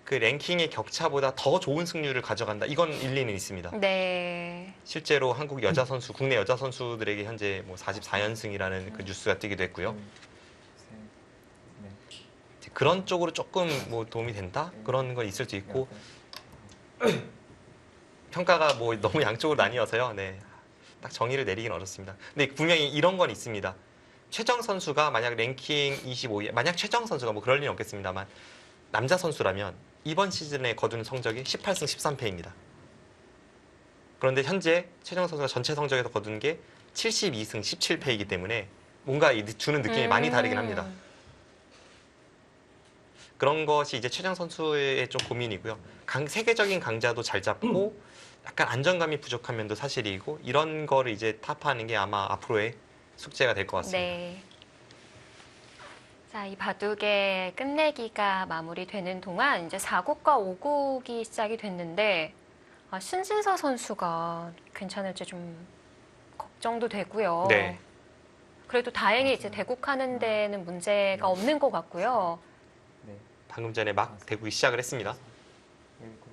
그 랭킹의 격차보다 더 좋은 승률을 가져간다. 이건 일리는 있습니다. 네. 실제로 한국 여자 선수, 국내 여자 선수들에게 현재 뭐 44연승이라는 그 뉴스가 뜨기도 했고요. 둘, 셋, 넷, 이제 그런 쪽으로 조금 뭐 도움이 된다? 그런 건 있을 수 있고 여덟. 평가가 뭐 너무 양쪽으로 나뉘어서요. 네. 딱 정의를 내리긴 어렵습니다. 근데 분명히 이런 건 있습니다. 최정 선수가 만약 랭킹 25위, 만약 최정 선수가 뭐 그럴 리는 없겠습니다만 남자 선수라면 이번 시즌에 거둔 성적이 18승 13패입니다. 그런데 현재 최정 선수가 전체 성적에서 거둔 게 72승 17패이기 때문에 뭔가 주는 느낌이 많이 다르긴 합니다. 그런 것이 이제 최정 선수의 좀 고민이고요. 세계적인 강자도 잘 잡고 약간 안정감이 부족한 면도 사실이고 이런 거를 이제 타파하는 게 아마 앞으로의 숙제가 될 것 같습니다. 네. 자, 이 바둑의 끝내기가 마무리되는 동안 이제 4국과 5국이 시작이 됐는데 신진서 선수가 괜찮을지 좀 걱정도 되고요. 네. 그래도 다행히 이제 대국하는 데는 문제가 없는 것 같고요. 네, 방금 전에 막 대국이 시작을 했습니다. 일곱.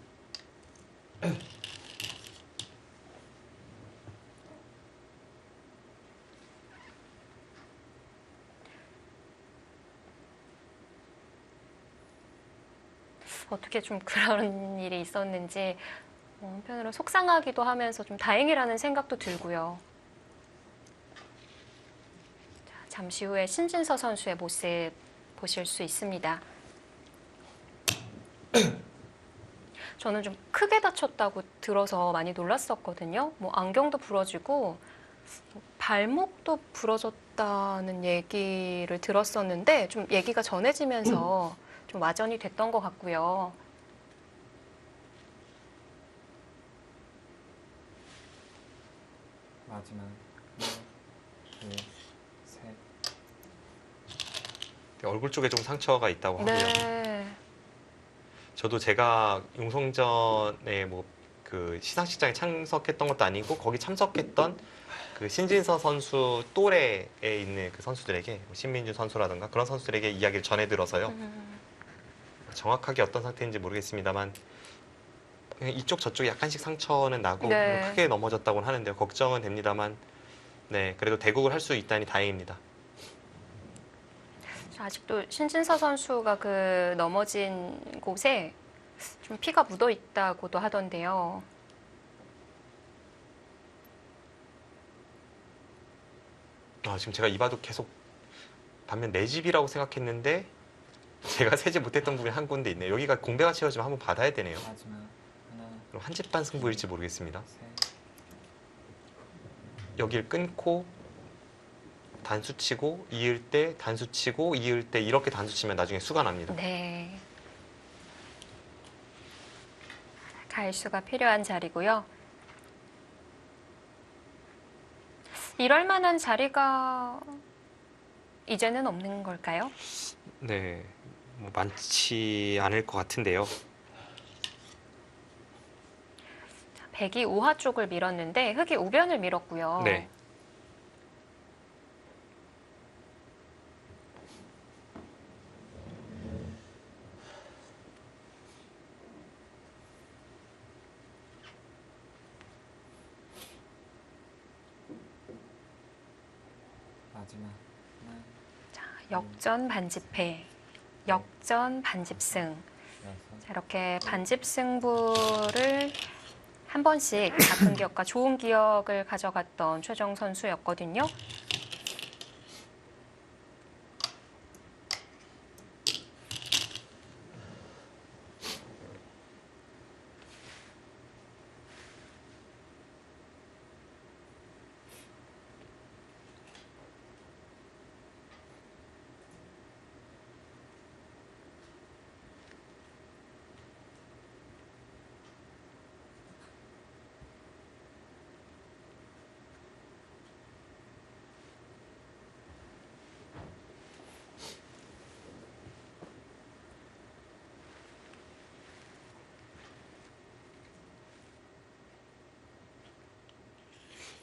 어떻게 좀 그런 일이 있었는지 한편으로 속상하기도 하면서 좀 다행이라는 생각도 들고요. 자, 잠시 후에 신진서 선수의 모습 보실 수 있습니다. 저는 좀 크게 다쳤다고 들어서 많이 놀랐었거든요. 뭐 안경도 부러지고 발목도 부러졌다는 얘기를 들었었는데 좀 얘기가 전해지면서 좀 와전이 됐던 것 같고요. 마지막 하나, 둘, 셋. 얼굴 쪽에 좀 상처가 있다고 하고요. 네. 저도 제가 용성전에 뭐 그 시상식장에 참석했던 것도 아니고 거기 참석했던 그 신진서 선수 또래에 있는 그 선수들에게 뭐 신민준 선수라든가 그런 선수들에게 이야기를 전해 들어서요. 정확하게 어떤 상태인지 모르겠습니다만 그냥 이쪽 저쪽에 약간씩 상처는 나고 네. 뭐 크게 넘어졌다고는 하는데요. 걱정은 됩니다만 네 그래도 대국을 할 수 있다니 다행입니다. 아직도 신진서 선수가 그 넘어진 곳에 좀 피가 묻어 있다고도 하던데요. 지금 제가 이 바둑 계속 반면 내 집이라고 생각했는데 제가 세지 못했던 부분이 한 군데 있네요. 여기가 공배가 채워지면 한번 받아야 되네요. 마지막 하나, 그럼 한 집 반 승부일지 모르겠습니다. 셋. 여길 끊고 단수 치고 이을 때 단수 치고 이을 때 이렇게 단수 치면 나중에 수가 납니다. 네. 갈수가 필요한 자리고요. 이럴 만한 자리가 이제는 없는 걸까요? 네, 뭐 많지 않을 것 같은데요. 백이 우하 쪽을 밀었는데 흑이 우변을 밀었고요. 네. 마지막 하나, 자, 역전 반집패, 역전 반집승. 여섯. 자, 이렇게 반집승부를 한 번씩 나쁜 기억과 좋은 기억을 가져갔던 최정 선수였거든요.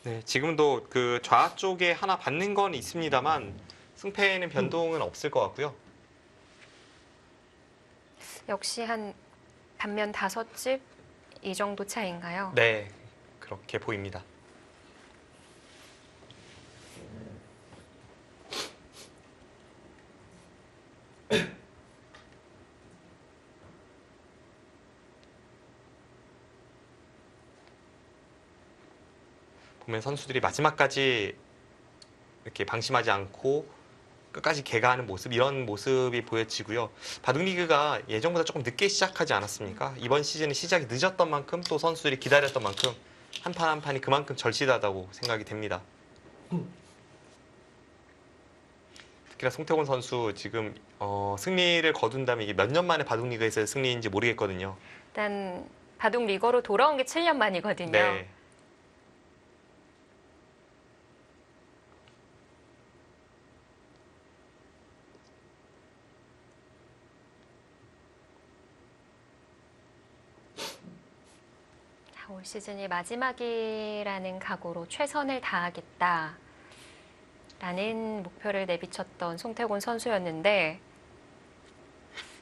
네, 지금도 그 좌 쪽에 하나 받는 건 있습니다만 승패에는 변동은 없을 것 같고요. 역시 한 반면 5집 이 정도 차이인가요? 네, 그렇게 보입니다. 보면 선수들이 마지막까지 이렇게 방심하지 않고 끝까지 개가하는 모습, 이런 모습이 보여지고요. 바둑리그가 예전보다 조금 늦게 시작하지 않았습니까? 이번 시즌은 시작이 늦었던 만큼 또 선수들이 기다렸던 만큼 한 판 한 판이 그만큼 절실하다고 생각이 됩니다. 특히나 송태곤 선수 지금 승리를 거둔다면 이게 몇 년 만에 바둑리그에서 승리인지 모르겠거든요. 일단 바둑 리거로 돌아온 게 7년 만이거든요. 네. 자, 올 시즌이 마지막이라는 각오로 최선을 다하겠다. 라는 목표를 내비쳤던 송태곤 선수였는데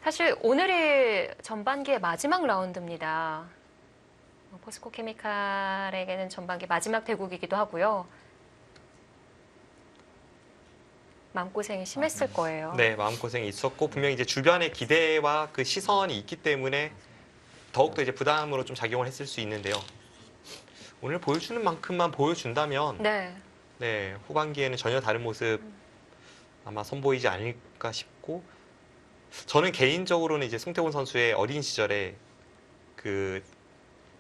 사실 오늘이 전반기의 마지막 라운드입니다. 포스코 케미칼에게는 전반기 마지막 대국이기도 하고요. 마음고생이 심했을 거예요. 네, 마음고생이 있었고 분명히 이제 주변의 기대와 그 시선이 있기 때문에 더욱더 이제 부담으로 좀 작용을 했을 수 있는데요. 오늘 보여주는 만큼만 보여준다면 네. 네, 후반기에는 전혀 다른 모습 아마 선보이지 않을까 싶고 저는 개인적으로는 이제 송태곤 선수의 어린 시절에 그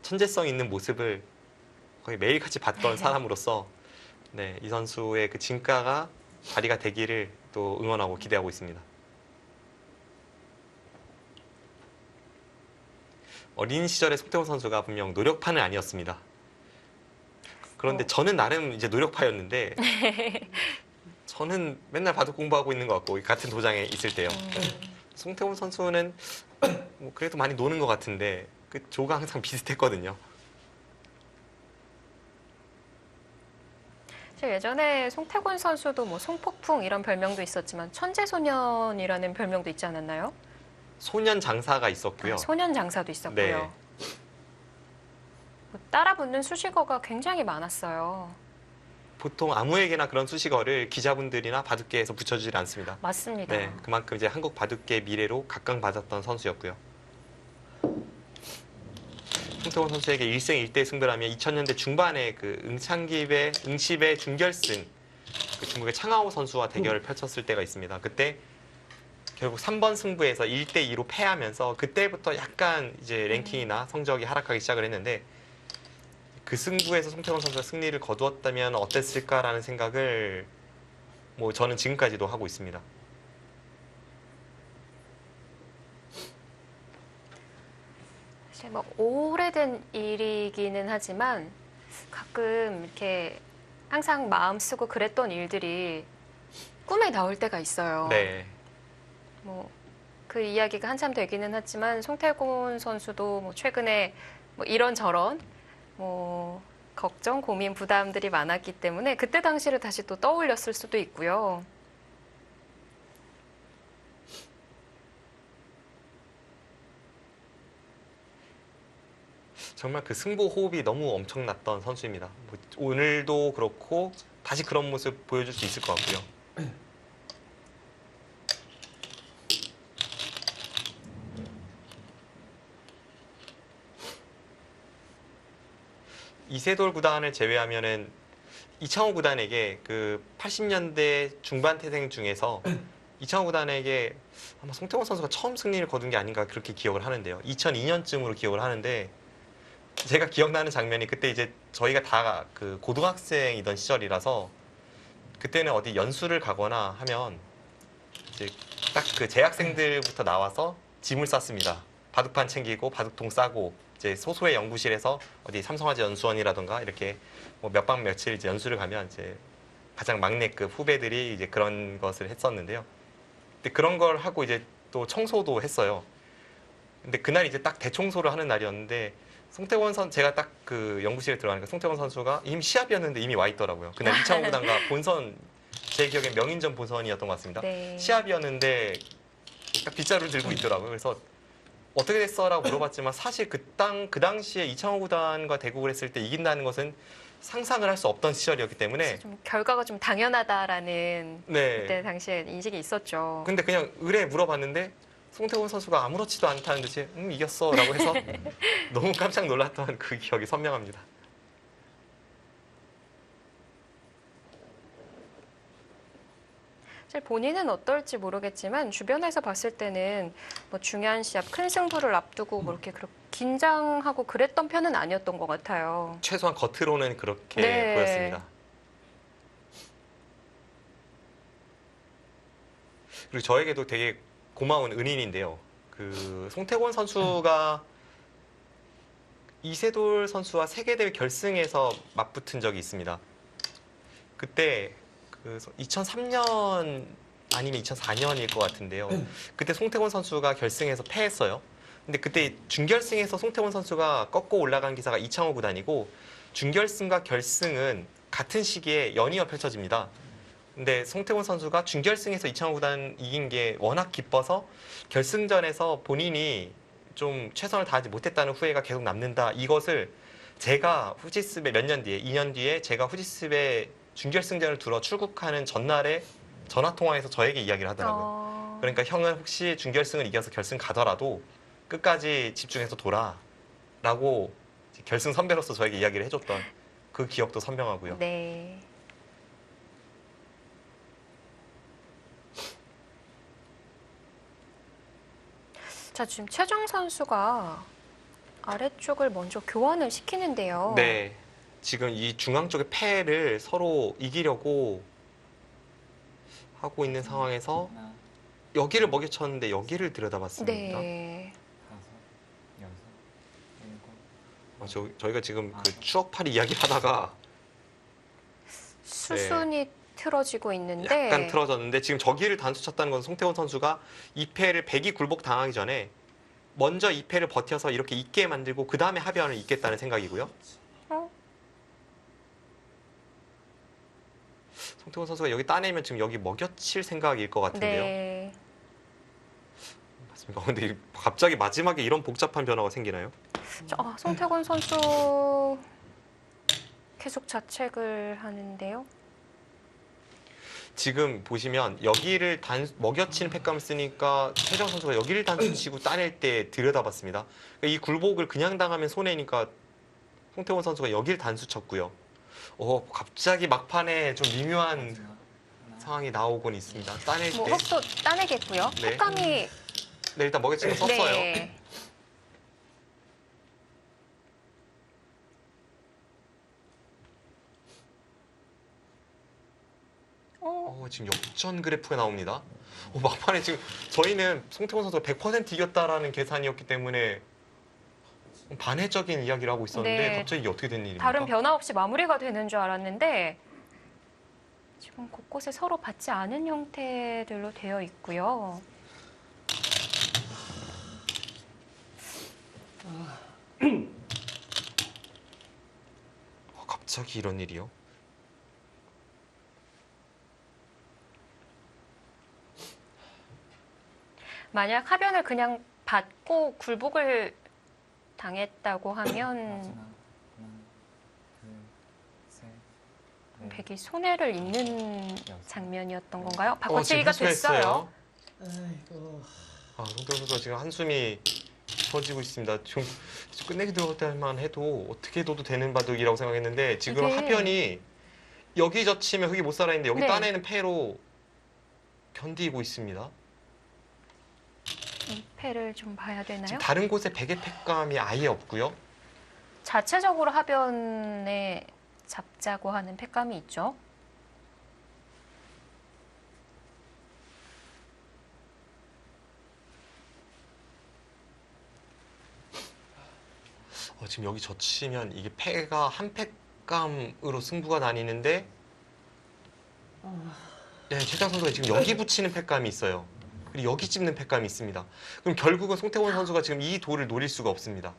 천재성 있는 모습을 거의 매일같이 봤던 사람으로서 네, 이 선수의 그 진가가 발휘가 되기를 또 응원하고 기대하고 있습니다. 어린 시절의 송태곤 선수가 분명 노력파는 아니었습니다. 그런데 저는 나름 이제 노력파였는데 저는 맨날 바둑 공부하고 있는 것 같고 같은 도장에 있을 때요. 송태곤 선수는 뭐 그래도 많이 노는 것 같은데 그 조가 항상 비슷했거든요. 예전에 송태곤 선수도 뭐 송폭풍 이런 별명도 있었지만 천재소년이라는 별명도 있지 않았나요? 소년 장사가 있었고요. 소년 장사도 있었고요. 네. 뭐 따라 붙는 수식어가 굉장히 많았어요. 보통 아무에게나 그런 수식어를 기자분들이나 바둑계에서 붙여주질 않습니다. 맞습니다. 네, 그만큼 이제 한국 바둑계 미래로 각광받았던 선수였고요. 송태곤 선수에게 1승 1대 승부라면 2000년대 중반에 그 응십의 준결승 그 중국의 창하오 선수와 대결을 펼쳤을 때가 있습니다. 그때 결국 3번 승부에서 1대 2로 패하면서 그때부터 약간 이제 랭킹이나 성적이 하락하기 시작을 했는데 그 승부에서 송태곤 선수가 승리를 거두었다면 어땠을까라는 생각을 뭐 저는 지금까지도 하고 있습니다. 사실 뭐 오래된 일이기는 하지만 가끔 이렇게 항상 마음 쓰고 그랬던 일들이 꿈에 나올 때가 있어요. 네. 뭐 그 이야기가 한참 되기는 했지만 송태곤 선수도 뭐 최근에 뭐 이런저런 뭐 걱정, 고민, 부담들이 많았기 때문에 그때 당시를 다시 또 떠올렸을 수도 있고요. 정말 그 승부 호흡이 너무 엄청났던 선수입니다. 뭐 오늘도 그렇고 다시 그런 모습 보여줄 수 있을 것 같고요. 이세돌 구단을 제외하면은 이창호 구단에게 그 80년대 중반 태생 중에서 이창호 구단에게 아마 송태곤 선수가 처음 승리를 거둔 게 아닌가 그렇게 기억을 하는데요. 2002년쯤으로 기억을 하는데 제가 기억나는 장면이 그때 이제 저희가 다 그 고등학생이던 시절이라서 그때는 어디 연수를 가거나 하면 이제 딱 그 재학생들부터 나와서 짐을 쌌습니다. 바둑판 챙기고 바둑통 싸고 이제 소소의 연구실에서 어디 삼성화재 연수원이라던가 이렇게 뭐 몇 박 며칠 이제 연수를 가면 이제 가장 막내급 후배들이 이제 그런 것을 했었는데요. 근데 그런 걸 하고 이제 또 청소도 했어요. 근데 그날 이제 딱 대청소를 하는 날이었는데 송태곤 제가 딱 그 연구실에 들어가니까 송태곤 선수가 이미 시합이었는데 이미 와 있더라고요. 그날 이창호 구단과 본선 제 기억에 명인전 본선이었던 것 같습니다. 네. 시합이었는데 딱 빗자루를 들고 있더라고요. 그래서 어떻게 됐어라고 물어봤지만 사실 그 당시에 이창호 구단과 대국을 했을 때 이긴다는 것은 상상을 할 수 없던 시절이었기 때문에 좀 결과가 좀 당연하다라는 네. 그때 당시에 인식이 있었죠. 근데 그냥 의뢰 물어봤는데 송태곤 선수가 아무렇지도 않다는 듯이 이겼어라고 해서 너무 깜짝 놀랐던 그 기억이 선명합니다. 사실 본인은 어떨지 모르겠지만 주변에서 봤을 때는 뭐 중요한 시합, 큰 승부를 앞두고 뭐 이렇게 긴장하고 그랬던 편은 아니었던 것 같아요. 최소한 겉으로는 그렇게 네. 보였습니다. 그리고 저에게도 되게 고마운 은인인데요. 그 송태곤 선수가 이세돌 선수와 세계대회 결승에서 맞붙은 적이 있습니다. 그때 그 2003년 아니면 2004년일 것 같은데요. 그때 송태곤 선수가 결승에서 패했어요. 근데 그때 준결승에서 송태곤 선수가 꺾고 올라간 기사가 이창호 구단이고 준결승과 결승은 같은 시기에 연이어 펼쳐집니다. 근데 송태곤 선수가 준결승에서 이창호 구단 이긴 게 워낙 기뻐서 결승전에서 본인이 좀 최선을 다하지 못했다는 후회가 계속 남는다. 이것을 제가 후지습에 몇 년 뒤에, 2년 뒤에 제가 후지습에 준결승전을 두러 출국하는 전날에 전화 통화에서 저에게 이야기를 하더라고요. 그러니까 형은 혹시 준결승을 이겨서 결승 가더라도 끝까지 집중해서 돌아라고 결승 선배로서 저에게 이야기를 해줬던 그 기억도 선명하고요. 네. 자, 지금 최정 선수가 아래쪽을 먼저 교환을 시키는데요. 네. 지금 이 중앙 쪽의 패를 서로 이기려고 하고 있는 상황에서 하나, 여기를 먹여쳤는데 여기를 들여다봤습니다. 네. 다섯, 여섯, 일곱. 저희가 지금 그 추억팔이 이야기 하다가 수순이 틀어지고 있는데 약간 틀어졌는데 지금 저기를 단수 쳤다는 건 송태곤 선수가 2패를 백이 굴복 당하기 전에 먼저 2패를 버텨서 이렇게 있게 만들고 그 다음에 하변을 잇겠다는 생각이고요. 어? 송태곤 선수가 여기 따내면 지금 여기 먹여칠 생각일 것 같은데요. 네. 맞습니까? 근데 갑자기 마지막에 이런 복잡한 변화가 생기나요? 송태곤 선수 계속 자책을 하는데요. 지금 보시면 여기를 먹여치는 팩감을 쓰니까 최정 선수가 여기를 단수 치고 따낼 때 들여다봤습니다. 그러니까 이 굴복을 그냥 당하면 손해니까 송태곤 선수가 여기를 단수 쳤고요. 갑자기 막판에 좀 미묘한 마지막 하나, 상황이 나오곤 있습니다. 따낼 뭐 때 흡도 따내겠고요. 네. 팩감이 네, 일단 먹여치는 거 썼어요. 네. 지금 역전 그래프가 나옵니다. 막판에 지금 저희는 송태곤 선수가 100% 이겼다라는 계산이었기 때문에 반해적인 이야기를 하고 있었는데 네. 갑자기 이게 어떻게 된 일입니까? 다른 변화 없이 마무리가 되는 줄 알았는데 지금 곳곳에 서로 받지 않은 형태들로 되어 있고요. 갑자기 이런 일이요? 만약 하변을 그냥 받고 굴복을 당했다고 하면 마지막 하나, 둘, 셋, 넷, 백이 손해를 입는 여섯. 장면이었던 건가요? 지금 바꿔치기가 회수했어요. 됐어요. 아이고. 송태곤 선수가 지금 한숨이 터지고 있습니다. 지금 끝내기 들어갈 때만 해도 어떻게 해도 되는 바둑이라고 생각했는데 지금 이게- 하변이 여기 젖히면 흙이 못 살아있는데 여기 네. 따내는 패로 견디고 있습니다. 이 패를 좀 봐야 되나요? 지금 다른 곳에 베개 팩감이 아예 없고요. 자체적으로 하변에 잡자고 하는 팩감이 있죠. 지금 여기 젖히면 이게 패가 한 팩감으로 승부가 나뉘는데 네, 최장 선수가 지금 여기 붙이는 팩감이 있어요. 그리고 여기 찝는 팩감이 있습니다. 그럼 결국은 송태곤 선수가 지금 이 돌을 노릴 수가 없습니다.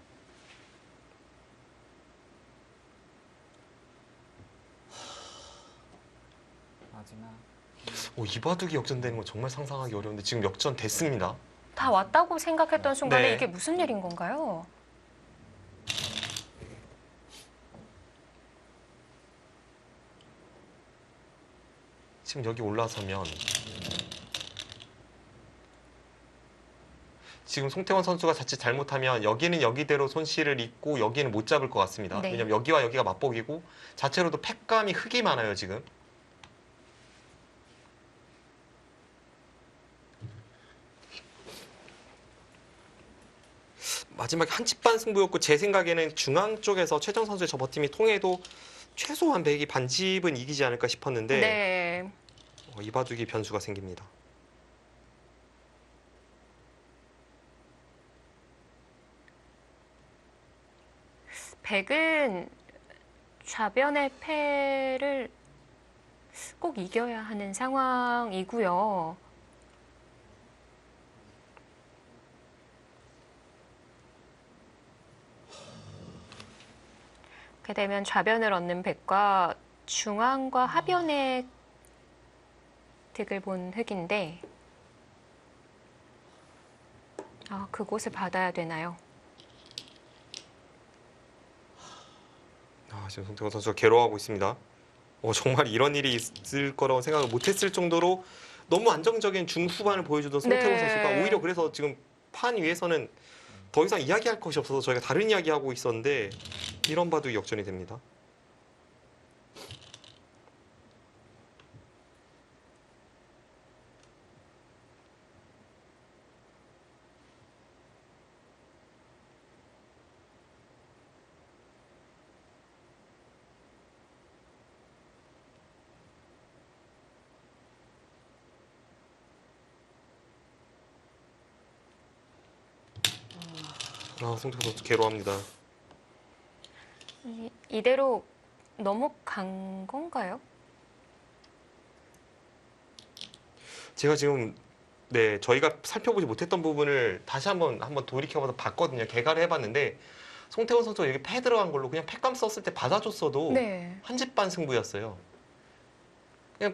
이 바둑이 역전되는 건 정말 상상하기 어려운데 지금 역전됐습니다. 다 왔다고 생각했던 순간에 네. 이게 무슨 일인 건가요? 지금 여기 올라서면 지금 송태원 선수가 자칫 잘못하면 여기는 여기대로 손실을 입고 여기는 못 잡을 것 같습니다. 네. 왜냐면 여기와 여기가 맞복이고 자체로도 팩감이 흙이 많아요 지금. 마지막에 한 치 반 승부였고 제 생각에는 중앙 쪽에서 최정 선수의 저 버팀이 통해도 최소한 백이 반집은 이기지 않을까 싶었는데 네. 이 바둑이 변수가 생깁니다. 백은 좌변의 패를 꼭 이겨야 하는 상황이고요. 그렇게 되면 좌변을 얻는 백과 중앙과 하변의 득을 본 흑인데 그곳을 받아야 되나요? 지금 송태원 선수가 괴로워하고 있습니다. 정말 이런 일이 있을 거라고 생각을 못했을 정도로 너무 안정적인 중후반을 보여주던 송태원 네. 선수가 오히려 그래서 지금 판 위에서는 더 이상 이야기할 것이 없어서 저희가 다른 이야기하고 있었는데 이런 바둑이 역전이 됩니다. 송태원 선수 괴로워합니다. 이대로 넘어간 건가요? 제가 지금 저희가 살펴보지 못했던 부분을 다시 한번 돌이켜봐서 봤거든요. 개가를 해봤는데 송태원 선수가 여기 패 들어간 걸로 그냥 패감 썼을 때 받아줬어도 네. 한 집 반 승부였어요.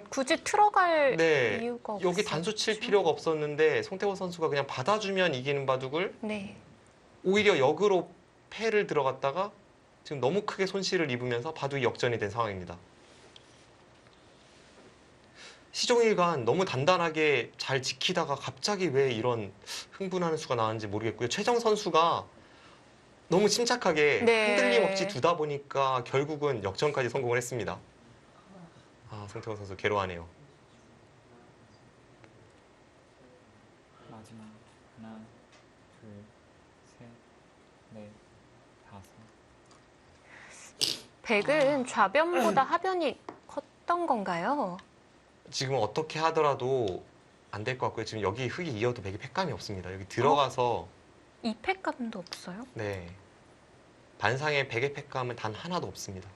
굳이 틀어갈 네, 이유가 없었죠. 여기 단수 칠 필요가 없었는데 송태원 선수가 그냥 받아주면 이기는 바둑을 네. 오히려 역으로 패를 들어갔다가 지금 너무 크게 손실을 입으면서 바둑이 역전이 된 상황입니다. 시종일관 너무 단단하게 잘 지키다가 갑자기 왜 이런 흥분하는 수가 나왔는지 모르겠고요. 최정 선수가 너무 침착하게 네. 흔들림 없이 두다 보니까 결국은 역전까지 성공을 했습니다. 송태원 선수 괴로워하네요. 마지막 하나, 둘, 셋, 넷, 다섯. 백은 좌변보다 하변이 컸던 건가요? 지금 어떻게 하더라도 안 될 것 같고요. 지금 여기 흙이 이어도 백이 팩감이 없습니다. 여기 들어가서 이패감도 없어요? 네, 반상의 백의 팩감은 단 하나도 없습니다.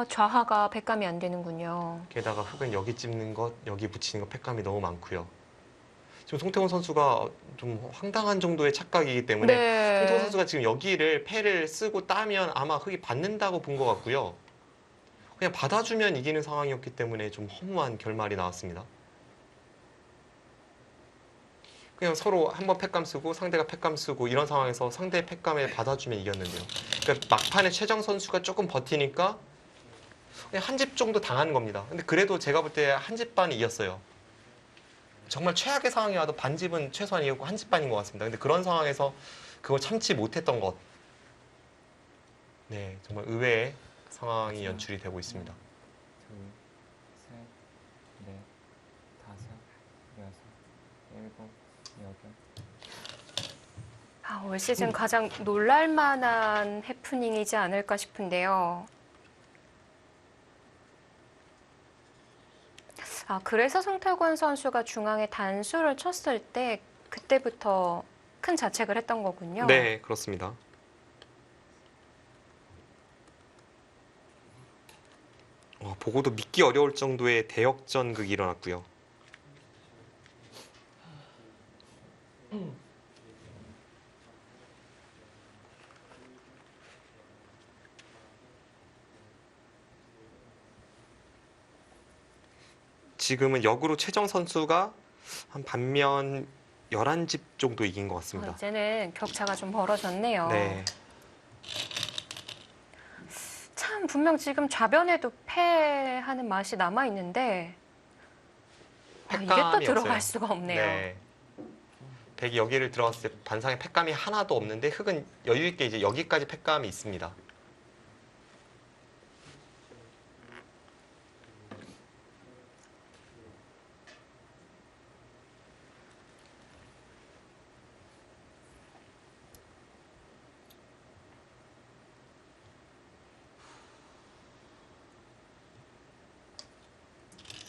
좌하가 백감이 안 되는군요. 게다가 흙은 여기 찝는 것, 여기 붙이는 것 팩감이 너무 많고요. 지금 송태원 선수가 좀 황당한 정도의 착각이기 때문에 송태원 네. 선수가 지금 여기를 패를 쓰고 따면 아마 흙이 받는다고 본 것 같고요. 그냥 받아주면 이기는 상황이었기 때문에 좀 허무한 결말이 나왔습니다. 그냥 서로 한 번 팩감 쓰고 상대가 팩감 쓰고 이런 상황에서 상대의 팩감에 받아주면 이겼는데요. 그러니까 막판에 최정 선수가 조금 버티니까 그냥 한 집 정도 당하는 겁니다. 근데 그래도 제가 볼 때 한 집 반이 이겼어요. 정말 최악의 상황이 와도 반집은 최소한 이겼고 한 집 반인 것 같습니다. 근데 그런 상황에서 그걸 참지 못했던 것. 네, 정말 의외의 상황이 연출이 되고 있습니다. 둘, 셋, 넷, 다섯, 여섯, 일곱, 여덟. 올 시즌 가장 놀랄만한 해프닝이지 않을까 싶은데요. 그래서 송태권 선수가 중앙에 단수를 쳤을 때 그때부터 큰 자책을 했던 거군요. 네, 그렇습니다. 보고도 믿기 어려울 정도의 대역전극이 일어났고요. 지금은 역으로 최정 선수가 한 반면 11집 정도 이긴 것 같습니다. 이제는 격차가 좀 벌어졌네요. 네. 참 분명 지금 좌변에도 패하는 맛이 남아 있는데 이게 또 팩감이 들어갈 없어요. 수가 없네요. 네. 백이 여기를 들어갔을 때 반상에 팩감이 하나도 없는데 흑은 여유 있게 이제 여기까지 팩감이 있습니다.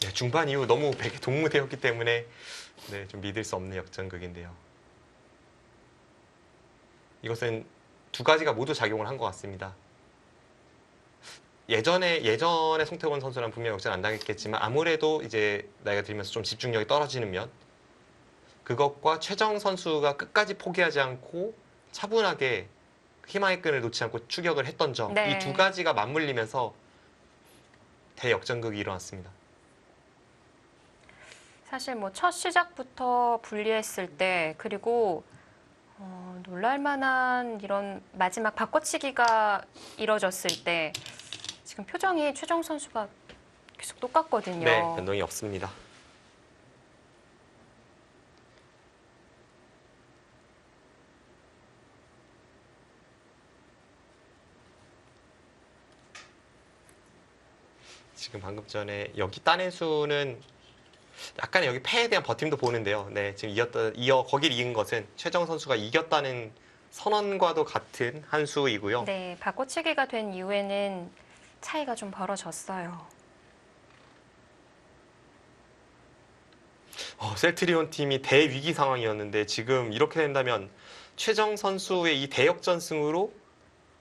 네, 중반 이후 너무 백이 동무되었기 때문에 네, 좀 믿을 수 없는 역전극인데요. 이것은 두 가지가 모두 작용을 한 것 같습니다. 예전에 송태곤 선수랑 분명 역전 안 당했겠지만 아무래도 이제 나이가 들면서 좀 집중력이 떨어지는 면, 그것과 최정 선수가 끝까지 포기하지 않고 차분하게 희망의 끈을 놓지 않고 추격을 했던 점, 네. 이 두 가지가 맞물리면서 대역전극이 일어났습니다. 사실 뭐 첫 시작부터 불리했을 때 그리고 놀랄만한 이런 마지막 바꿔치기가 이뤄졌을 때 지금 표정이 최정 선수가 계속 똑같거든요. 네, 변동이 없습니다. 지금 방금 전에 여기 따낸 수는 약간의 여기 패에 대한 버팀도 보는데요. 네, 지금 거기를 이긴 것은 최정 선수가 이겼다는 선언과도 같은 한 수이고요. 네, 바꿔치기가 된 이후에는 차이가 좀 벌어졌어요. 셀트리온 팀이 대위기 상황이었는데 지금 이렇게 된다면 최정 선수의 이 대역전승으로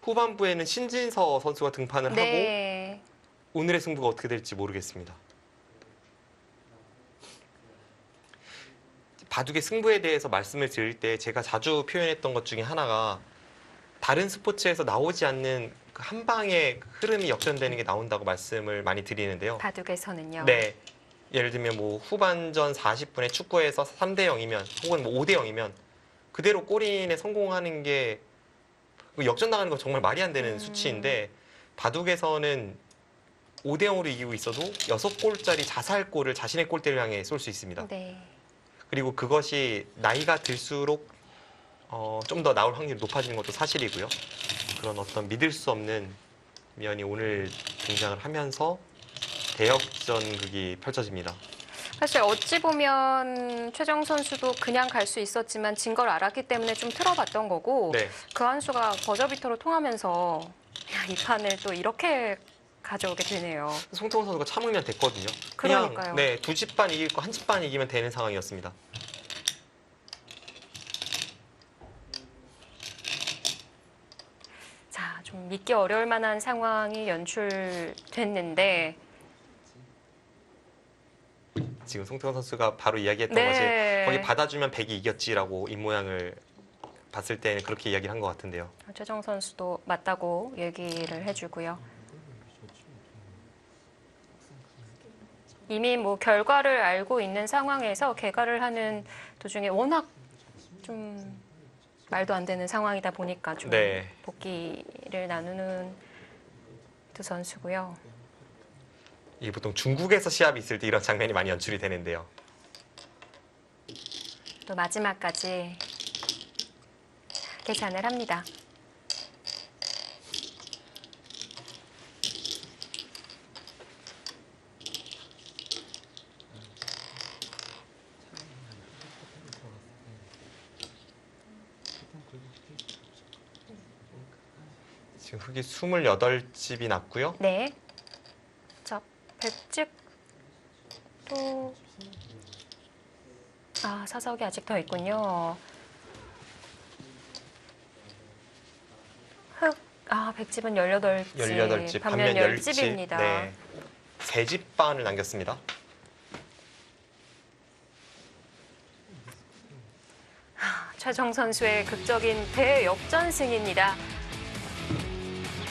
후반부에는 신진서 선수가 등판을 하고 네, 오늘의 승부가 어떻게 될지 모르겠습니다. 바둑의 승부에 대해서 말씀을 드릴 때 제가 자주 표현했던 것 중에 하나가 다른 스포츠에서 나오지 않는 그 한 방의 흐름이 역전되는 게 나온다고 말씀을 많이 드리는데요. 바둑에서는요. 네. 예를 들면 뭐 후반전 40분에 축구에서 3대 0이면 혹은 뭐 5대 0이면 그대로 골인에 성공하는 게 역전당하는 거 정말 말이 안 되는 수치인데 바둑에서는 5대 0으로 이기고 있어도 6골짜리 자살골을 자신의 골대를 향해 쏠 수 있습니다. 네. 그리고 그것이 나이가 들수록 좀 더 나올 확률이 높아지는 것도 사실이고요. 그런 어떤 믿을 수 없는 면이 오늘 등장을 하면서 대역전극이 펼쳐집니다. 사실 어찌 보면 최정 선수도 그냥 갈 수 있었지만 진 걸 알았기 때문에 좀 틀어봤던 거고 네, 그 한 수가 버저비터로 통하면서 이 판을 또 이렇게 가져오게 되네요. 송태곤 선수가 참으면 됐거든요. 그러니까요. 그냥 네, 두 집 반 이길 거 한 집 반 이기면 되는 상황이었습니다. 자, 좀 믿기 어려울 만한 상황이 연출됐는데 지금 송태곤 선수가 바로 이야기했던 네. 것이 거기 받아주면 백이 이겼지라고 입모양을 봤을 때는 그렇게 이야기를 한 것 같은데요. 최정 선수도 맞다고 얘기를 해주고요. 이미 뭐 결과를 알고 있는 상황에서 개가를 하는 도중에 워낙 좀 말도 안 되는 상황이다 보니까 좀 네. 복귀를 나누는 두 선수고요. 이게 보통 중국에서 시합이 있을 때 이런 장면이 많이 연출이 되는데요. 또 마지막까지 계산을 합니다. 지금 흑이 28집이 났고요. 네. 자, 백집도 사석이 아직 더 있군요. 백집은 18집. 18집, 반면 반면 10집입니다. 10집. 네. 3집 반을 남겼습니다. 최정 선수의 극적인 대역전승입니다.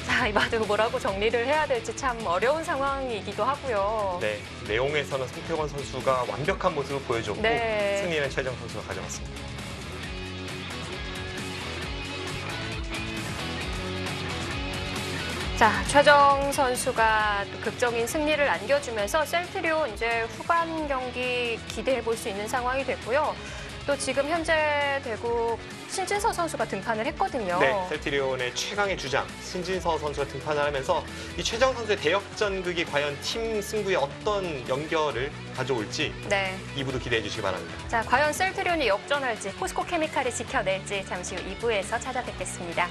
자, 이 바둑 뭐라고 정리를 해야 될지 참 어려운 상황이기도 하고요. 네, 내용에서는 송태권 선수가 완벽한 모습을 보여줬고 네. 승리는 최정 선수가 가져갔습니다. 자, 최정 선수가 또 극적인 승리를 안겨주면서 셀트리온 이제 후반 경기 기대해 볼 수 있는 상황이 됐고요. 또 지금 현재 대국 신진서 선수가 등판을 했거든요. 네, 셀트리온의 최강의 주장 신진서 선수가 등판을 하면서 이 최정 선수의 대역전극이 과연 팀 승부에 어떤 연결을 가져올지 네. 2부도 기대해 주시기 바랍니다. 자, 과연 셀트리온이 역전할지 포스코 케미칼이 지켜낼지 잠시 후 2부에서 찾아뵙겠습니다.